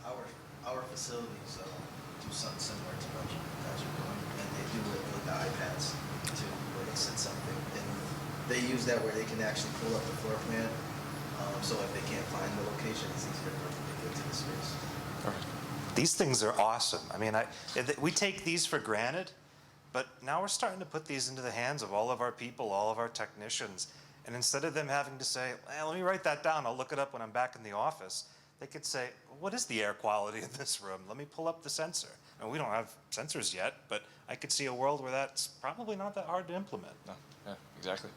Our facilities do something similar to what you guys are doing, and they do it with the iPads too, where they send something, and they use that where they can actually pull up the floor plan. So if they can't find the location, it's easier for them to get to the space. Perfect. These things are awesome. I mean, we take these for granted, but now we're starting to put these into the hands of all of our people, all of our technicians. And instead of them having to say, well, let me write that down, I'll look it up when I'm back in the office, they could say, what is the air quality in this room? Let me pull up the sensor. And we don't have sensors yet, but I could see a world where that's probably not that hard to implement. No, yeah, exactly.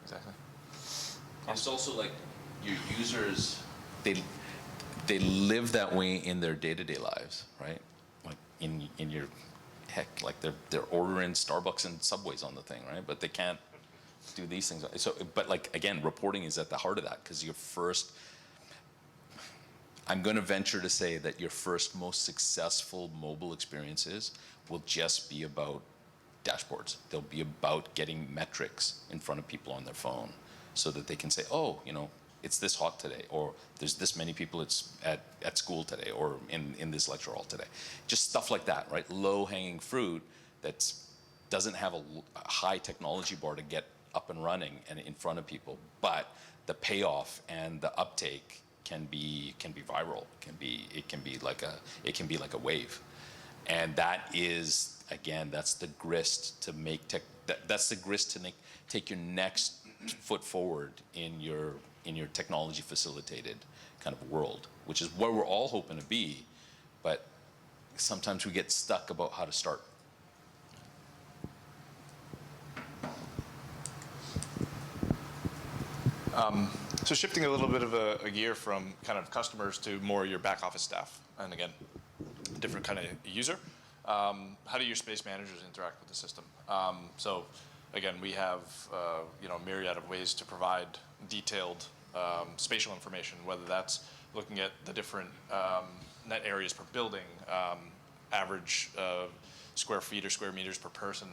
It's also like your users, they live that way in their day-to-day lives, right? Like in your, heck, like they're ordering Starbucks and Subways on the thing, right? But they can't do these things. So, but like, again, reporting is at the heart of that, because I'm going to venture to say that your first most successful mobile experiences will just be about dashboards. They'll be about getting metrics in front of people on their phone so that they can say, oh, it's this hot today, or there's this many people at school today, or in this lecture hall today. Just stuff like that, right? Low-hanging fruit that doesn't have a high technology bar to get up and running and in front of people, but the payoff and the uptake can be viral. It can be like a wave, and that is, again, that's the grist to make that's the grist to take your next foot forward in your technology facilitated kind of world, which is where we're all hoping to be, but sometimes we get stuck about how to start. So shifting a little bit of a gear from kind of customers to more your back office staff, and again, different kind of user. How do your space managers interact with the system? So again, we have a myriad of ways to provide detailed spatial information, whether that's looking at the different net areas per building, average square feet or square meters per person,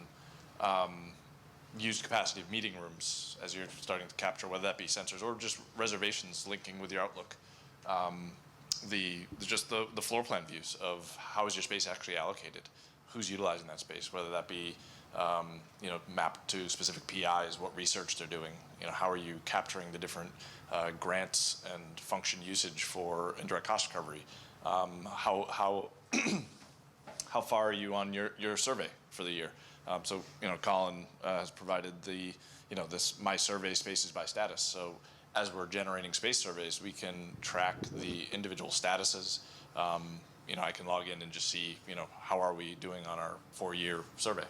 used capacity of meeting rooms as you're starting to capture, whether that be sensors or just reservations linking with your Outlook. The floor plan views of how is your space actually allocated, who's utilizing that space, whether that be mapped to specific PIs, what research they're doing. How are you capturing the different grants and function usage for indirect cost recovery? How how far are you on your survey for the year? So Colin has provided this my survey spaces by status. So as we're generating space surveys, we can track the individual statuses. I can log in and just see how are we doing on our 4-year survey.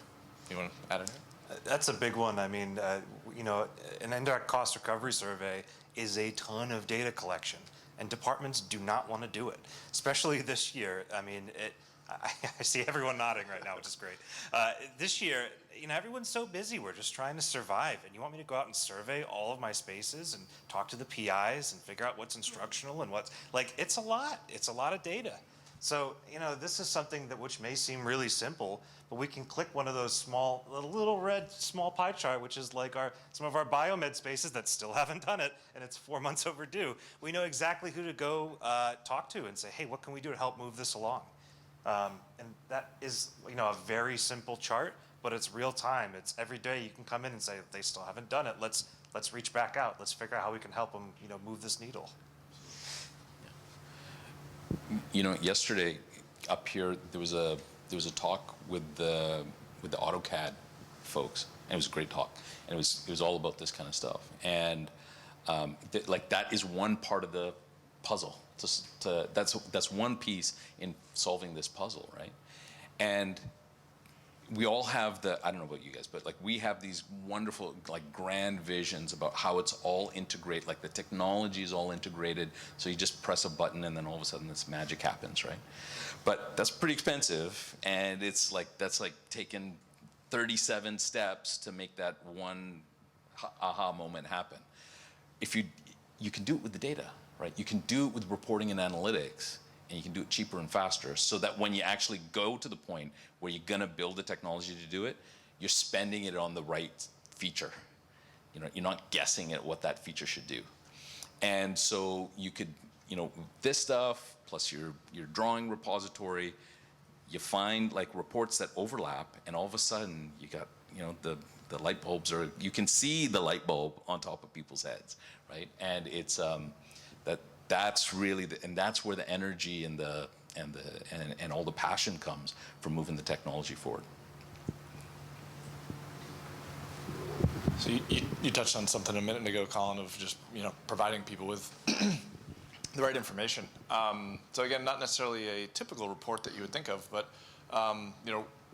You want to add anything? That's a big one. I mean, an indirect cost recovery survey is a ton of data collection, and departments do not want to do it, especially this year. I mean, I see everyone nodding right now, which is great. This year, everyone's so busy. We're just trying to survive, and you want me to go out and survey all of my spaces and talk to the PIs and figure out what's instructional and what's it's a lot. It's a lot of data. So, this is something which may seem really simple, but we can click one of those little red small pie chart, which is like some of our biomed spaces that still haven't done it, and it's 4 months overdue. We know exactly who to go talk to and say, hey, what can we do to help move this along? And that is, a very simple chart, but it's real time. It's every day you can come in and say, they still haven't done it. Let's reach back out. Let's figure out how we can help them, move this needle. Yesterday up here there was a talk with the AutoCAD folks, and it was a great talk, and it was all about this kind of stuff, and that is one part of the puzzle. That's one piece in solving this puzzle, right? And we all have I don't know about you guys, but we have these wonderful grand visions about how it's all integrated, the technology is all integrated, so you just press a button and then all of a sudden this magic happens, right? But that's pretty expensive, and that's taking 37 steps to make that one aha moment happen. If you can do it with the data, right? You can do it with reporting and analytics, and you can do it cheaper and faster, so that when you actually go to the point where you're going to build the technology to do it, you're spending it on the right feature. You're not guessing at what that feature should do. And so you could, this stuff plus your drawing repository, you find reports that overlap, and all of a sudden you got the light bulbs, or you can see the light bulb on top of people's heads, right? And it's that's really and that's where the energy and all the passion comes from moving the technology forward. So you touched on something a minute ago, Colin, of just providing people with the right information. So again, not necessarily a typical report that you would think of, but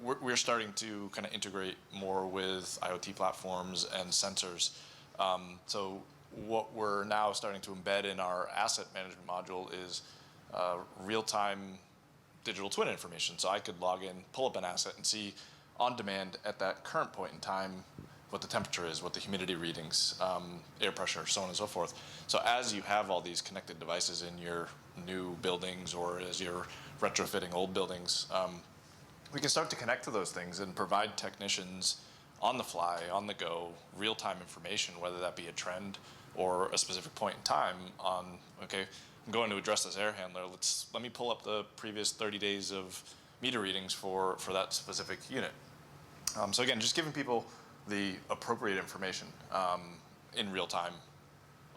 we're starting to kind of integrate more with IoT platforms and sensors. So what we're now starting to embed in our asset management module is real-time digital twin information. So I could log in, pull up an asset, and see on demand at that current point in time what the temperature is, what the humidity readings, air pressure, so on and so forth. So as you have all these connected devices in your new buildings, or as you're retrofitting old buildings, we can start to connect to those things and provide technicians on the fly, on the go, real-time information, whether that be a trend or a specific point in time on, okay, I'm going to address this air handler. Let me pull up the previous 30 days of meter readings for that specific unit. So again, just giving people the appropriate information in real time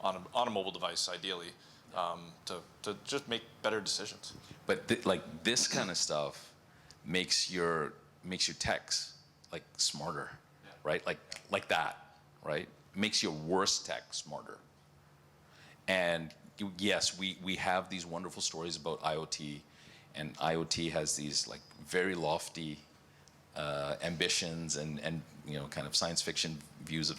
on a mobile device, ideally, to just make better decisions. But this kind of stuff makes your techs smarter, yeah. Right? Like that, right? Makes your worst tech smarter. And yes, we have these wonderful stories about IoT, and IoT has these very lofty ambitions and kind of science fiction views of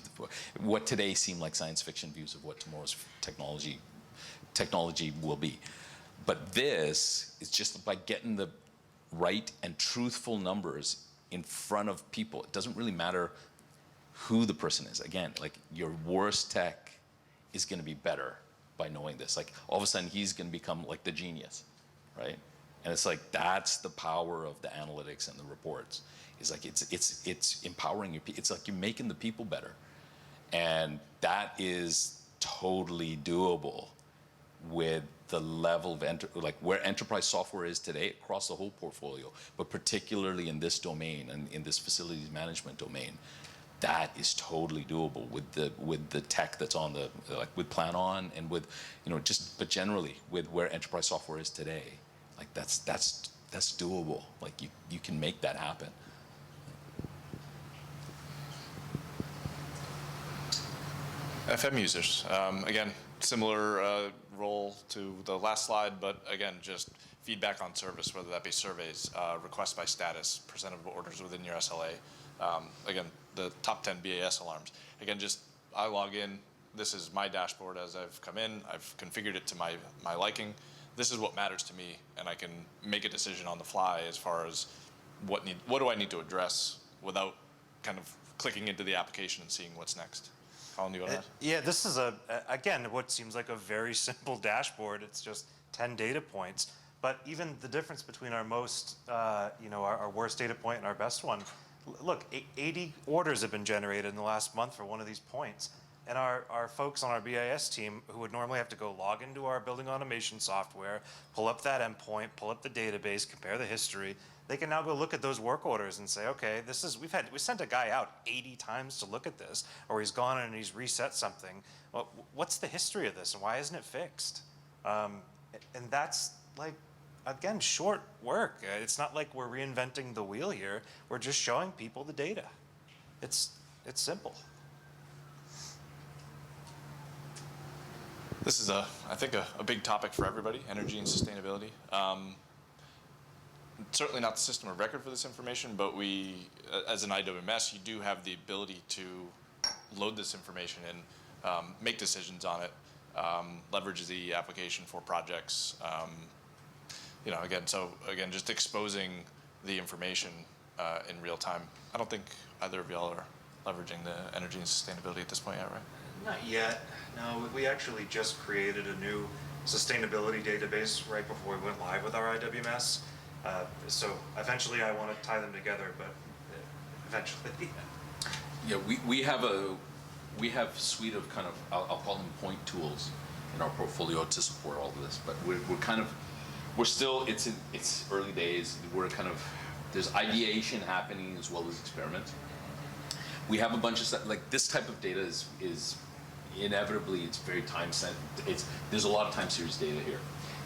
what today seem like science fiction views of what tomorrow's technology will be. But this is just by getting the right and truthful numbers in front of people. It doesn't really matter who the person is. Again, your worst tech is going to be better by knowing this. All of a sudden he's going to become the genius, right? And it's that's the power of the analytics and the reports. is like it's empowering it's like you're making the people better, and that is totally doable with the level of like where enterprise software is today across the whole portfolio, but particularly in this domain and in this facilities management domain. That is totally doable with the tech that's on the, like with Planon and with, just, but generally with where enterprise software is today. Like that's doable. Like you can make that happen. FM users, again, similar role to the last slide, but again, just feedback on service, whether that be surveys, requests by status, percent of orders within your SLA. Again, the top 10 BAS alarms. Again, just I log in. This is my dashboard as I've come in. I've configured it to my liking. This is what matters to me, and I can make a decision on the fly as far as what do I need to address without kind of clicking into the application and seeing what's next. Colin, you want to? Yeah, this is again, what seems like a very simple dashboard. It's just 10 data points. But even the difference between our most, our worst data point and our best one, look, 80 orders have been generated in the last month for one of these points. And our folks on our BIS team who would normally have to go log into our building automation software, pull up that endpoint, pull up the database, compare the history, they can now go look at those work orders and say, okay, we sent a guy out 80 times to look at this, or he's gone in and he's reset something. Well, what's the history of this and why isn't it fixed? And that's like, again, short work. It's not like we're reinventing the wheel here. We're just showing people the data. It's simple. This is, I think, a big topic for everybody, energy and sustainability. Certainly not the system of record for this information, but we, as an IWMS, you do have the ability to load this information in, make decisions on it, leverage the application for projects. Again, just exposing the information in real time. I don't think either of y'all are leveraging the energy and sustainability at this point yet, right? Not yet. No, we actually just created a new sustainability database right before we went live with our IWMS. So eventually I want to tie them together, but eventually. Yeah, we have a suite of kind of, I'll call them point tools in our portfolio to support all of this, but we're still, it's early days. There's ideation happening as well as experiment. We have a bunch of stuff, like this type of data is inevitably, it's very time sensitive. There's a lot of time series data here.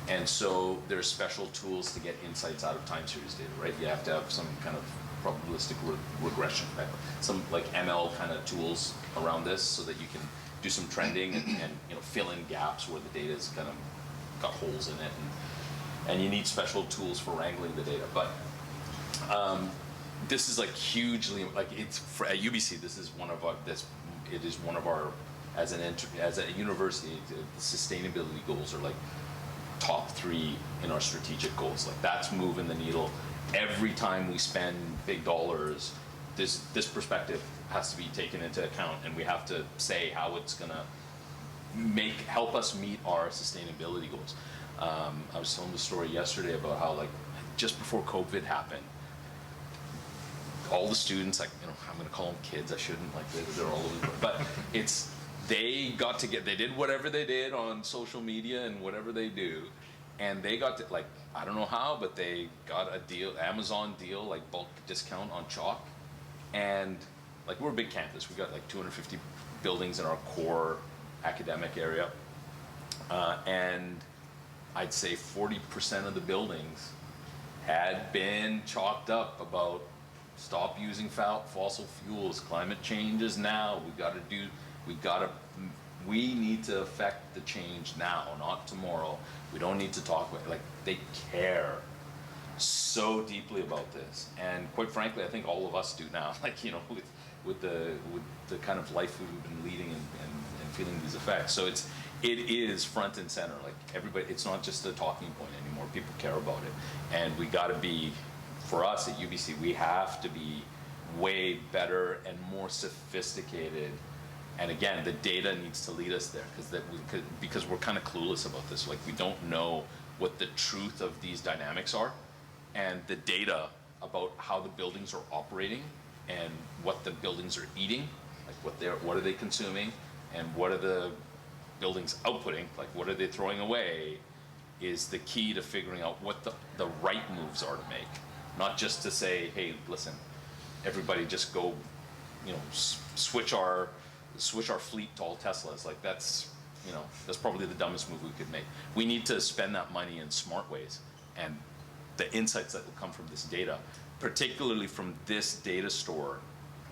And so there's special tools to get insights out of time series data, right? You have to have some kind of probabilistic regression, right? Some like ML kind of tools around this so that you can do some trending and fill in gaps where the data is kind of got holes in it. And you need special tools for wrangling the data. But this is like hugely, like it's at UBC. This is one of our. It is one of our as a university. The sustainability goals are like top 3 in our strategic goals. Like that's moving the needle. Every time we spend big dollars, this perspective has to be taken into account, and we have to say how it's gonna help us meet our sustainability goals. I was telling the story yesterday about how like just before COVID happened, all the students, like, I'm going to call them kids. I shouldn't, like, they're all over, but they did whatever they did on social media and whatever they do, and they got to, like, I don't know how, but they got a deal, Amazon deal, like bulk discount on chalk, and like we're a big campus. We got like 250 buildings in our core academic area, and I'd say 40% of the buildings had been chalked up about stop using fossil fuels. Climate change is now. We need to affect the change now, not tomorrow. We don't need to talk about it. Like, they care so deeply about this. And quite frankly, I think all of us do now. Like, with the kind of life we've been leading and feeling these effects. So it is front and center. Like, everybody, it's not just a talking point anymore. People care about it. And we got to be, for us at UBC, we have to be way better and more sophisticated. And again, the data needs to lead us there, because we're kind of clueless about this. Like, we don't know what the truth of these dynamics are, and the data about how the buildings are operating and what the buildings are eating, like what are they consuming, and what are the buildings outputting, like what are they throwing away, is the key to figuring out what the right moves are to make. Not just to say, hey, listen, everybody just go, switch our fleet to all Teslas. Like that's probably the dumbest move we could make. We need to spend that money in smart ways, and the insights that will come from this data, particularly from this data store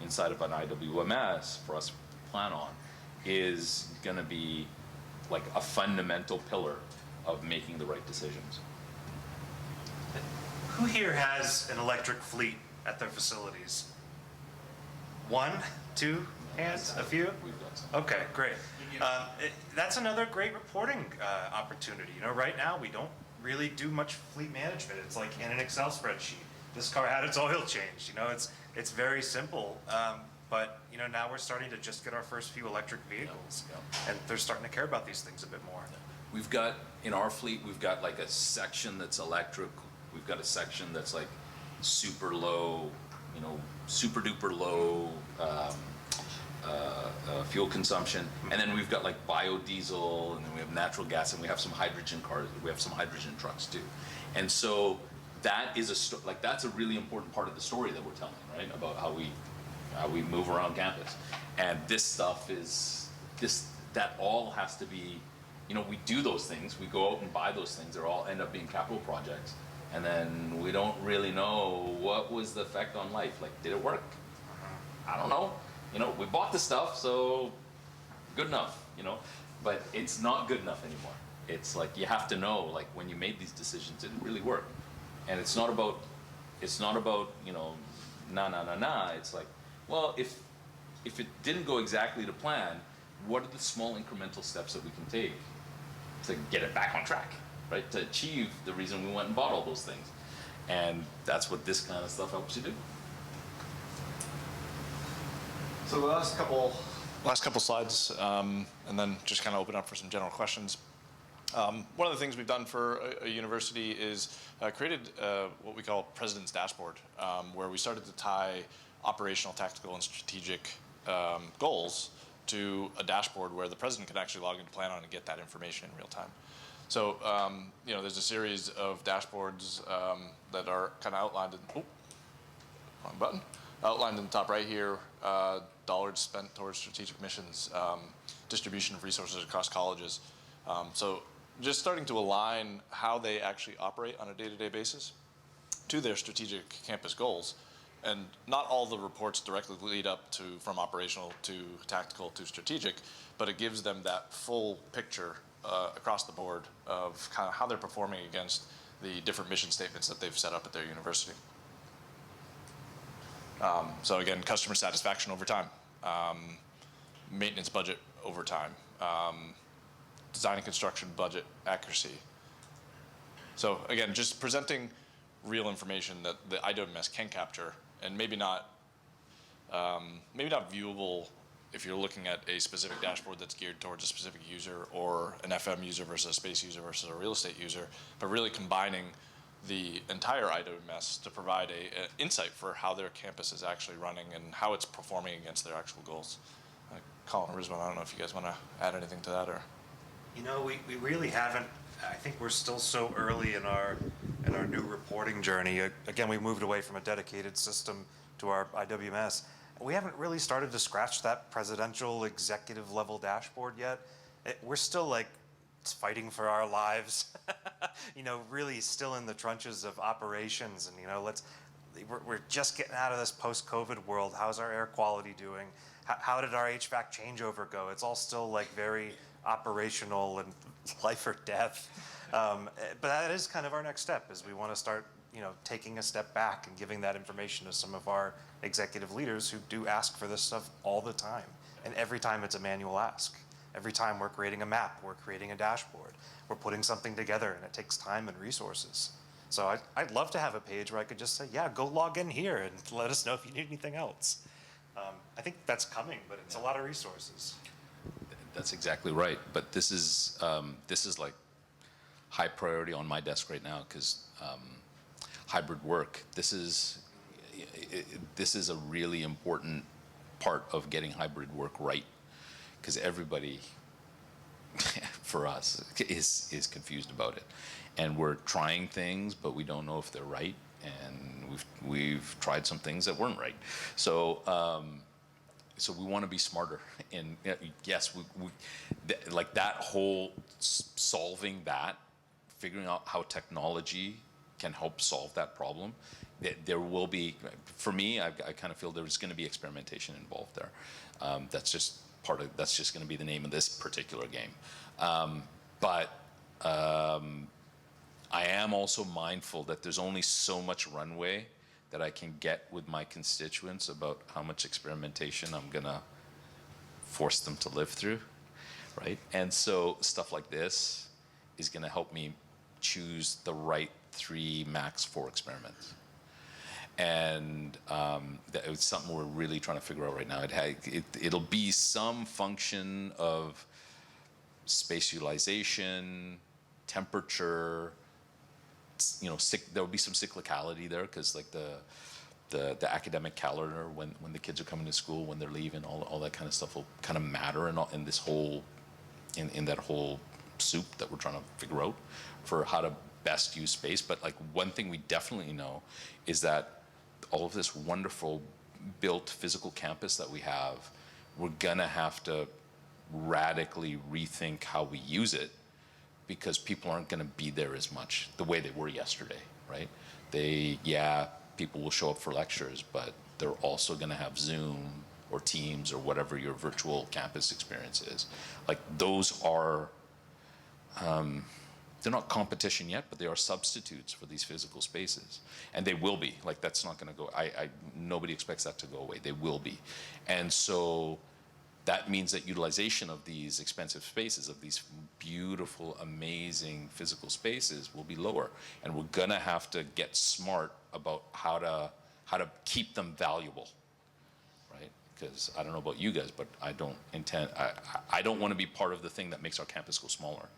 inside of an IWMS for us Planon, is going to be like a fundamental pillar of making the right decisions. Who here has an electric fleet at their facilities? One, two hands, a few? We've got some. Okay, great. That's another great reporting opportunity. Right now we don't really do much fleet management. It's like in an Excel spreadsheet. This car had its oil changed. It's very simple. But now we're starting to just get our first few electric vehicles, and they're starting to care about these things a bit more. We've got, in our fleet, we've got like a section that's electric. We've got a section that's like super low, super duper low fuel consumption. And then we've got like biodiesel, and then we have natural gas, and we have some hydrogen cars. We have some hydrogen trucks too. And so that is that's a really important part of the story that we're telling, right? About how we move around campus. And this stuff that all has to be, we do those things, we go out and buy those things, they all end up being capital projects. And then we don't really know what was the effect on life. Like, did it work? I don't know. We bought the stuff, so good enough, but it's not good enough anymore. It's like, you have to know, like, when you made these decisions, did it really work? And it's not about, it's like, well, if it didn't go exactly to plan, what are the small incremental steps that we can take to get it back on track, right? To achieve the reason we went and bought all those things. And that's what this kind of stuff helps you do. So the last couple slides, and then just kind of open up for some general questions. One of the things we've done for a university is created what we call President's Dashboard, where we started to tie operational, tactical, and strategic goals to a dashboard where the president can actually log into Planon and get that information in real time. So, there's a series of dashboards that are kind of outlined in, wrong button, outlined in the top right here, dollars spent towards strategic missions, distribution of resources across colleges. So just starting to align how they actually operate on a day-to-day basis to their strategic campus goals. And not all the reports directly lead up to from operational to tactical to strategic, but it gives them that full picture across the board of kind of how they're performing against the different mission statements that they've set up at their university. So again, customer satisfaction over time, maintenance budget over time, design and construction budget accuracy. So again, just presenting real information that the IWMS can capture, and maybe not viewable if you're looking at a specific dashboard that's geared towards a specific user, or an FM user versus a space user versus a real estate user, but really combining the entire IWMS to provide a insight for how their campus is actually running and how it's performing against their actual goals. Colin or Rizwan, I don't know if you guys want to add anything to that, or? We really haven't. I think we're still so early in our new reporting journey. Again, we moved away from a dedicated system to our IWMS. We haven't really started to scratch that presidential executive level dashboard yet. We're still like fighting for our lives, really still in the trenches of operations, and we're just getting out of this post-COVID world. How's our air quality doing? How did our HVAC changeover go? It's all still like very operational and life or death. But that is kind of our next step, is we want to start taking a step back and giving that information to some of our executive leaders who do ask for this stuff all the time. And every time it's a manual ask. Every time we're creating a map, we're creating a dashboard, we're putting something together, and it takes time and resources. So I'd love to have a page where I could just say, yeah, go log in here and let us know if you need anything else. I think that's coming, but it's a lot of resources. That's exactly right. But this is like high priority on my desk right now, because hybrid work, this is a really important part of getting hybrid work right, because everybody for us is confused about it, and we're trying things, but we don't know if they're right, and we've tried some things that weren't right. So we want to be smarter. And yes, like that whole solving that, figuring out how technology can help solve that problem. There will be, for me, I kind of feel there's going to be experimentation involved there. That's just going to be the name of this particular game. But I am also mindful that there's only so much runway that I can get with my constituents about how much experimentation I'm gonna force them to live through, right? And so stuff like this is gonna help me choose the right 3, max 4 experiments. And it's something we're really trying to figure out right now. It'll be some function of space utilization, temperature, there will be some cyclicality there, because like the academic calendar, when the kids are coming to school, when they're leaving, all that kind of stuff will kind of matter in this whole in that whole soup that we're trying to figure out for how to best use space. But like one thing we definitely know is that all of this wonderful built physical campus that we have, we're gonna have to radically rethink how we use it, because people aren't going to be there as much the way they were yesterday, right? People will show up for lectures, but they're also going to have Zoom or Teams or whatever your virtual campus experience is. Like those are, they're not competition yet, but they are substitutes for these physical spaces. And they will be. Like that's not going to go, nobody expects that to go away. They will be. And so that means that utilization of these expensive spaces, of these beautiful, amazing physical spaces, will be lower. And we're gonna have to get smart about how to keep them valuable, right? Because I don't know about you guys, but I don't want to be part of the thing that makes our campus go smaller.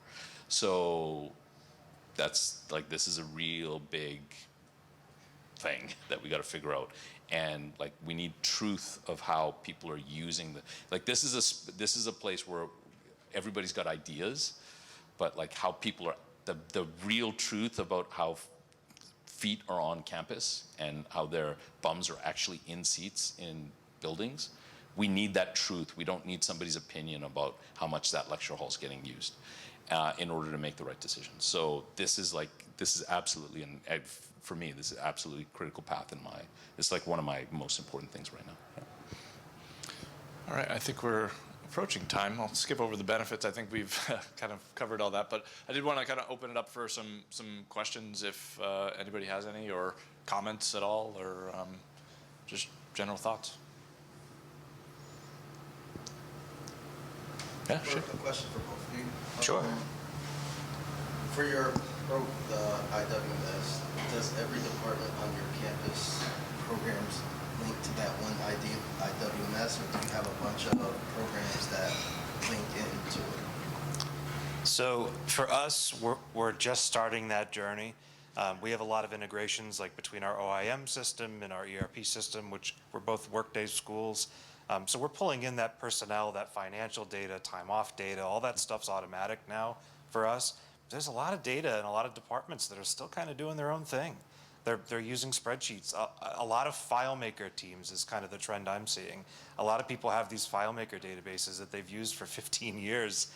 So that's like, this is a real big thing that we got to figure out. And like we need truth of how people are using this is a place where everybody's got ideas, but like how people are, the real truth about how feet are on campus and how their bums are actually in seats in buildings, we need that truth. We don't need somebody's opinion about how much that lecture hall is getting used in order to make the right decision. So this is absolutely, for me, this is absolutely critical path it's like one of my most important things right now. Yeah. All right, I think we're approaching time. I'll skip over the benefits. I think we've kind of covered all that, but I did want to kind of open it up for some questions if anybody has any, or comments at all, or just general thoughts. Yeah, sure. A question for both of you. Sure. For your the IWMS, does every department on your campus programs link to that one IWMS, or do you have a bunch of programs that link into it? So for us, we're just starting that journey. We have a lot of integrations like between our OIM system and our ERP system, which we're both Workday schools. So we're pulling in that personnel, that financial data, time off data, all that stuff's automatic now for us. There's a lot of data and a lot of departments that are still kind of doing their own thing. They're using spreadsheets. A lot of FileMaker teams is kind of the trend I'm seeing. A lot of people have these FileMaker databases that they've used for 15 years,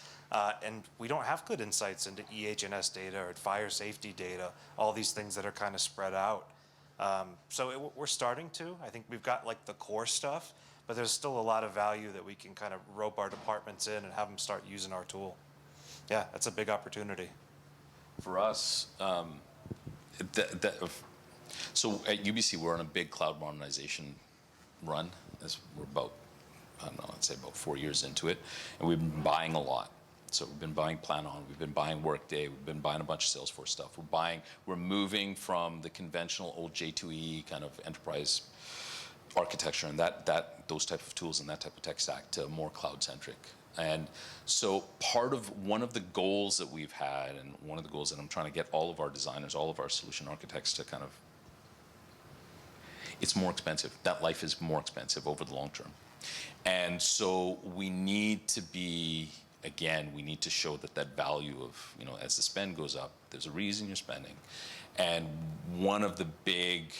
and we don't have good insights into EH&S data or fire safety data, all these things that are kind of spread out. We're starting to. I think we've got like the core stuff, but there's still a lot of value that we can kind of rope our departments in and have them start using our tool. Yeah, that's a big opportunity. For us, so at UBC, we're on a big cloud modernization run. We're about, I don't know, I'd say about 4 years into it, and we've been buying a lot. So we've been buying Planon, we've been buying Workday, we've been buying a bunch of Salesforce stuff. We're moving from the conventional old J2E kind of enterprise architecture and those type of tools and that type of tech stack to more cloud-centric. And so one of the goals that we've had, and one of the goals that I'm trying to get all of our designers, all of our solution architects to kind of it's more expensive. That life is more expensive over the long term. And so we need to be, again, we need to show that value of, as the spend goes up, there's a reason you're spending. And one of the big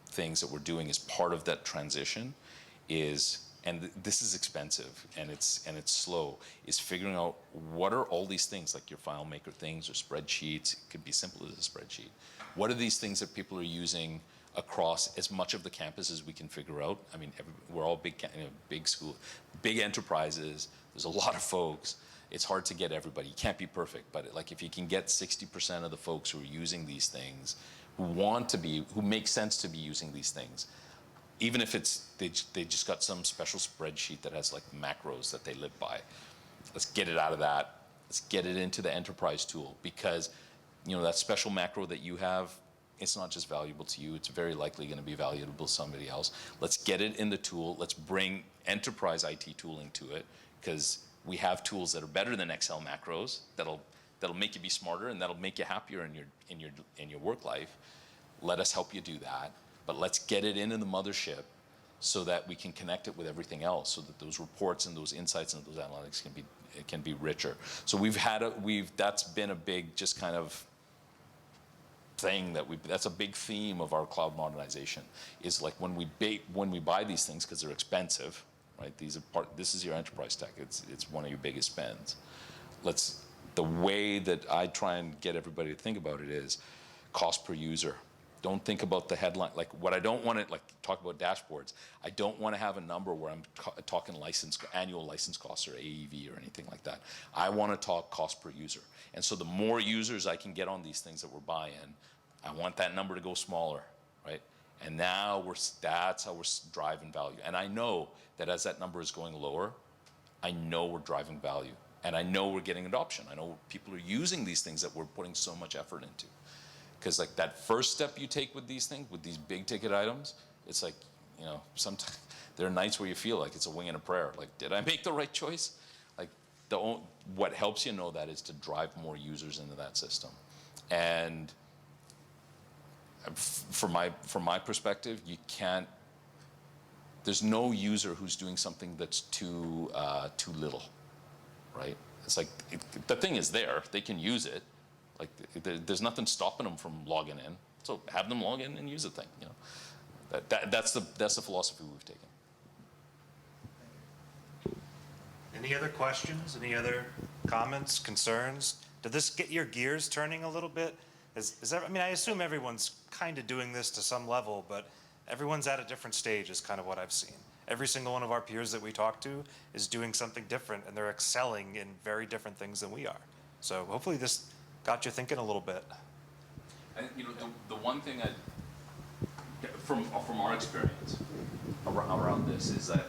things that we're doing as part of that transition is, and this is expensive and it's slow, is figuring out what are all these things, like your FileMaker things or spreadsheets. It could be simple as a spreadsheet. What are these things that people are using across as much of the campus as we can figure out? I mean, we're all big school, big enterprises. There's a lot of folks. It's hard to get everybody. You can't be perfect, but like if you can get 60% of the folks who are using these things, who make sense to be using these things, even if it's they just got some special spreadsheet that has like macros that they live by. Let's get it out of that. Let's get it into the enterprise tool, because that special macro that you have, it's not just valuable to you, it's very likely going to be valuable to somebody else. Let's get it in the tool. Let's bring enterprise IT tooling to it, because we have tools that are better than Excel macros that'll make you be smarter and that'll make you happier in your work life. Let us help you do that. But let's get it into the mothership so that we can connect it with everything else, so that those reports and those insights and those analytics can be richer. So that's been a big just kind of thing that's a big theme of our cloud modernization, is like when we buy these things, because they're expensive, right? This is your enterprise tech. It's one of your biggest spends. The way that I try and get everybody to think about it is cost per user. Don't think about the headline. Like what I don't want to talk about dashboards. I don't want to have a number where I'm talking annual license costs or AEV or anything like that. I want to talk cost per user. And so the more users I can get on these things that we're buying, I want that number to go smaller, right? And now that's how we're driving value. And I know that as that number is going lower, I know we're driving value. And I know we're getting adoption. I know people are using these things that we're putting so much effort into. Because like that first step you take with these things, with these big ticket items, it's like, sometimes there are nights where you feel like it's a wing and a prayer. Like, did I make the right choice? Like, what helps you know that is to drive more users into that system. And from my perspective, there's no user who's doing something that's too little, right? It's like, the thing is there, they can use it. Like there's nothing stopping them from logging in. So have them log in and use the thing. That's the philosophy we've taken. Any other questions? Any other comments, concerns? Did this get your gears turning a little bit? I assume everyone's kind of doing this to some level, but everyone's at a different stage is kind of what I've seen. Every single one of our peers that we talk to is doing something different, and they're excelling in very different things than we are. So hopefully this got you thinking a little bit. And the one thing from our experience around this is that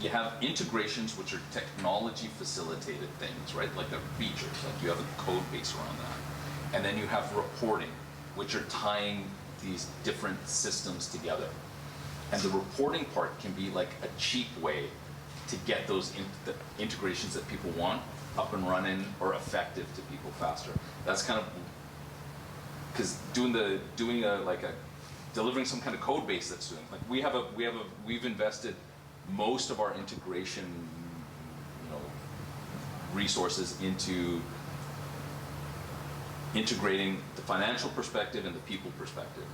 you have integrations which are technology facilitated things, right? Like they're features, like you have a code base around that. And then you have reporting, which are tying these different systems together. And the reporting part can be like a cheap way to get those the integrations that people want up and running or effective to people faster. That's kind of because delivering some kind of code base that's doing, like we've invested most of our integration resources into integrating the financial perspective and the people perspective,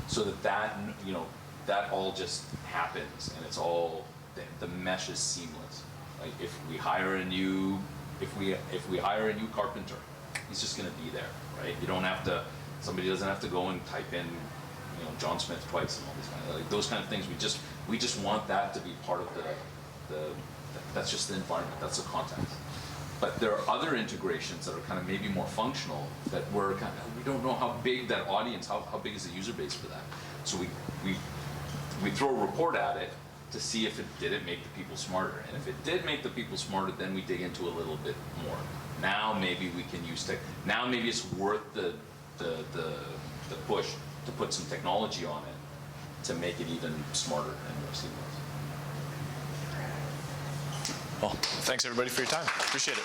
so that all just happens and it's all the mesh is seamless. Like if we hire a new carpenter, he's just going to be there, right? Somebody doesn't have to go and type in John Smith twice and all these kind of those kind of things. We just want that to be part of that's just the environment, that's the context. But there are other integrations that are kind of maybe more functional that we don't know how big that audience, how big is the user base for that. So we throw a report at it to see if it did make the people smarter. And if it did make the people smarter, then we dig into a little bit more. Now maybe we can use now maybe it's worth the push to put some technology on it to make it even smarter and more seamless. Well, thanks everybody for your time. Appreciate it.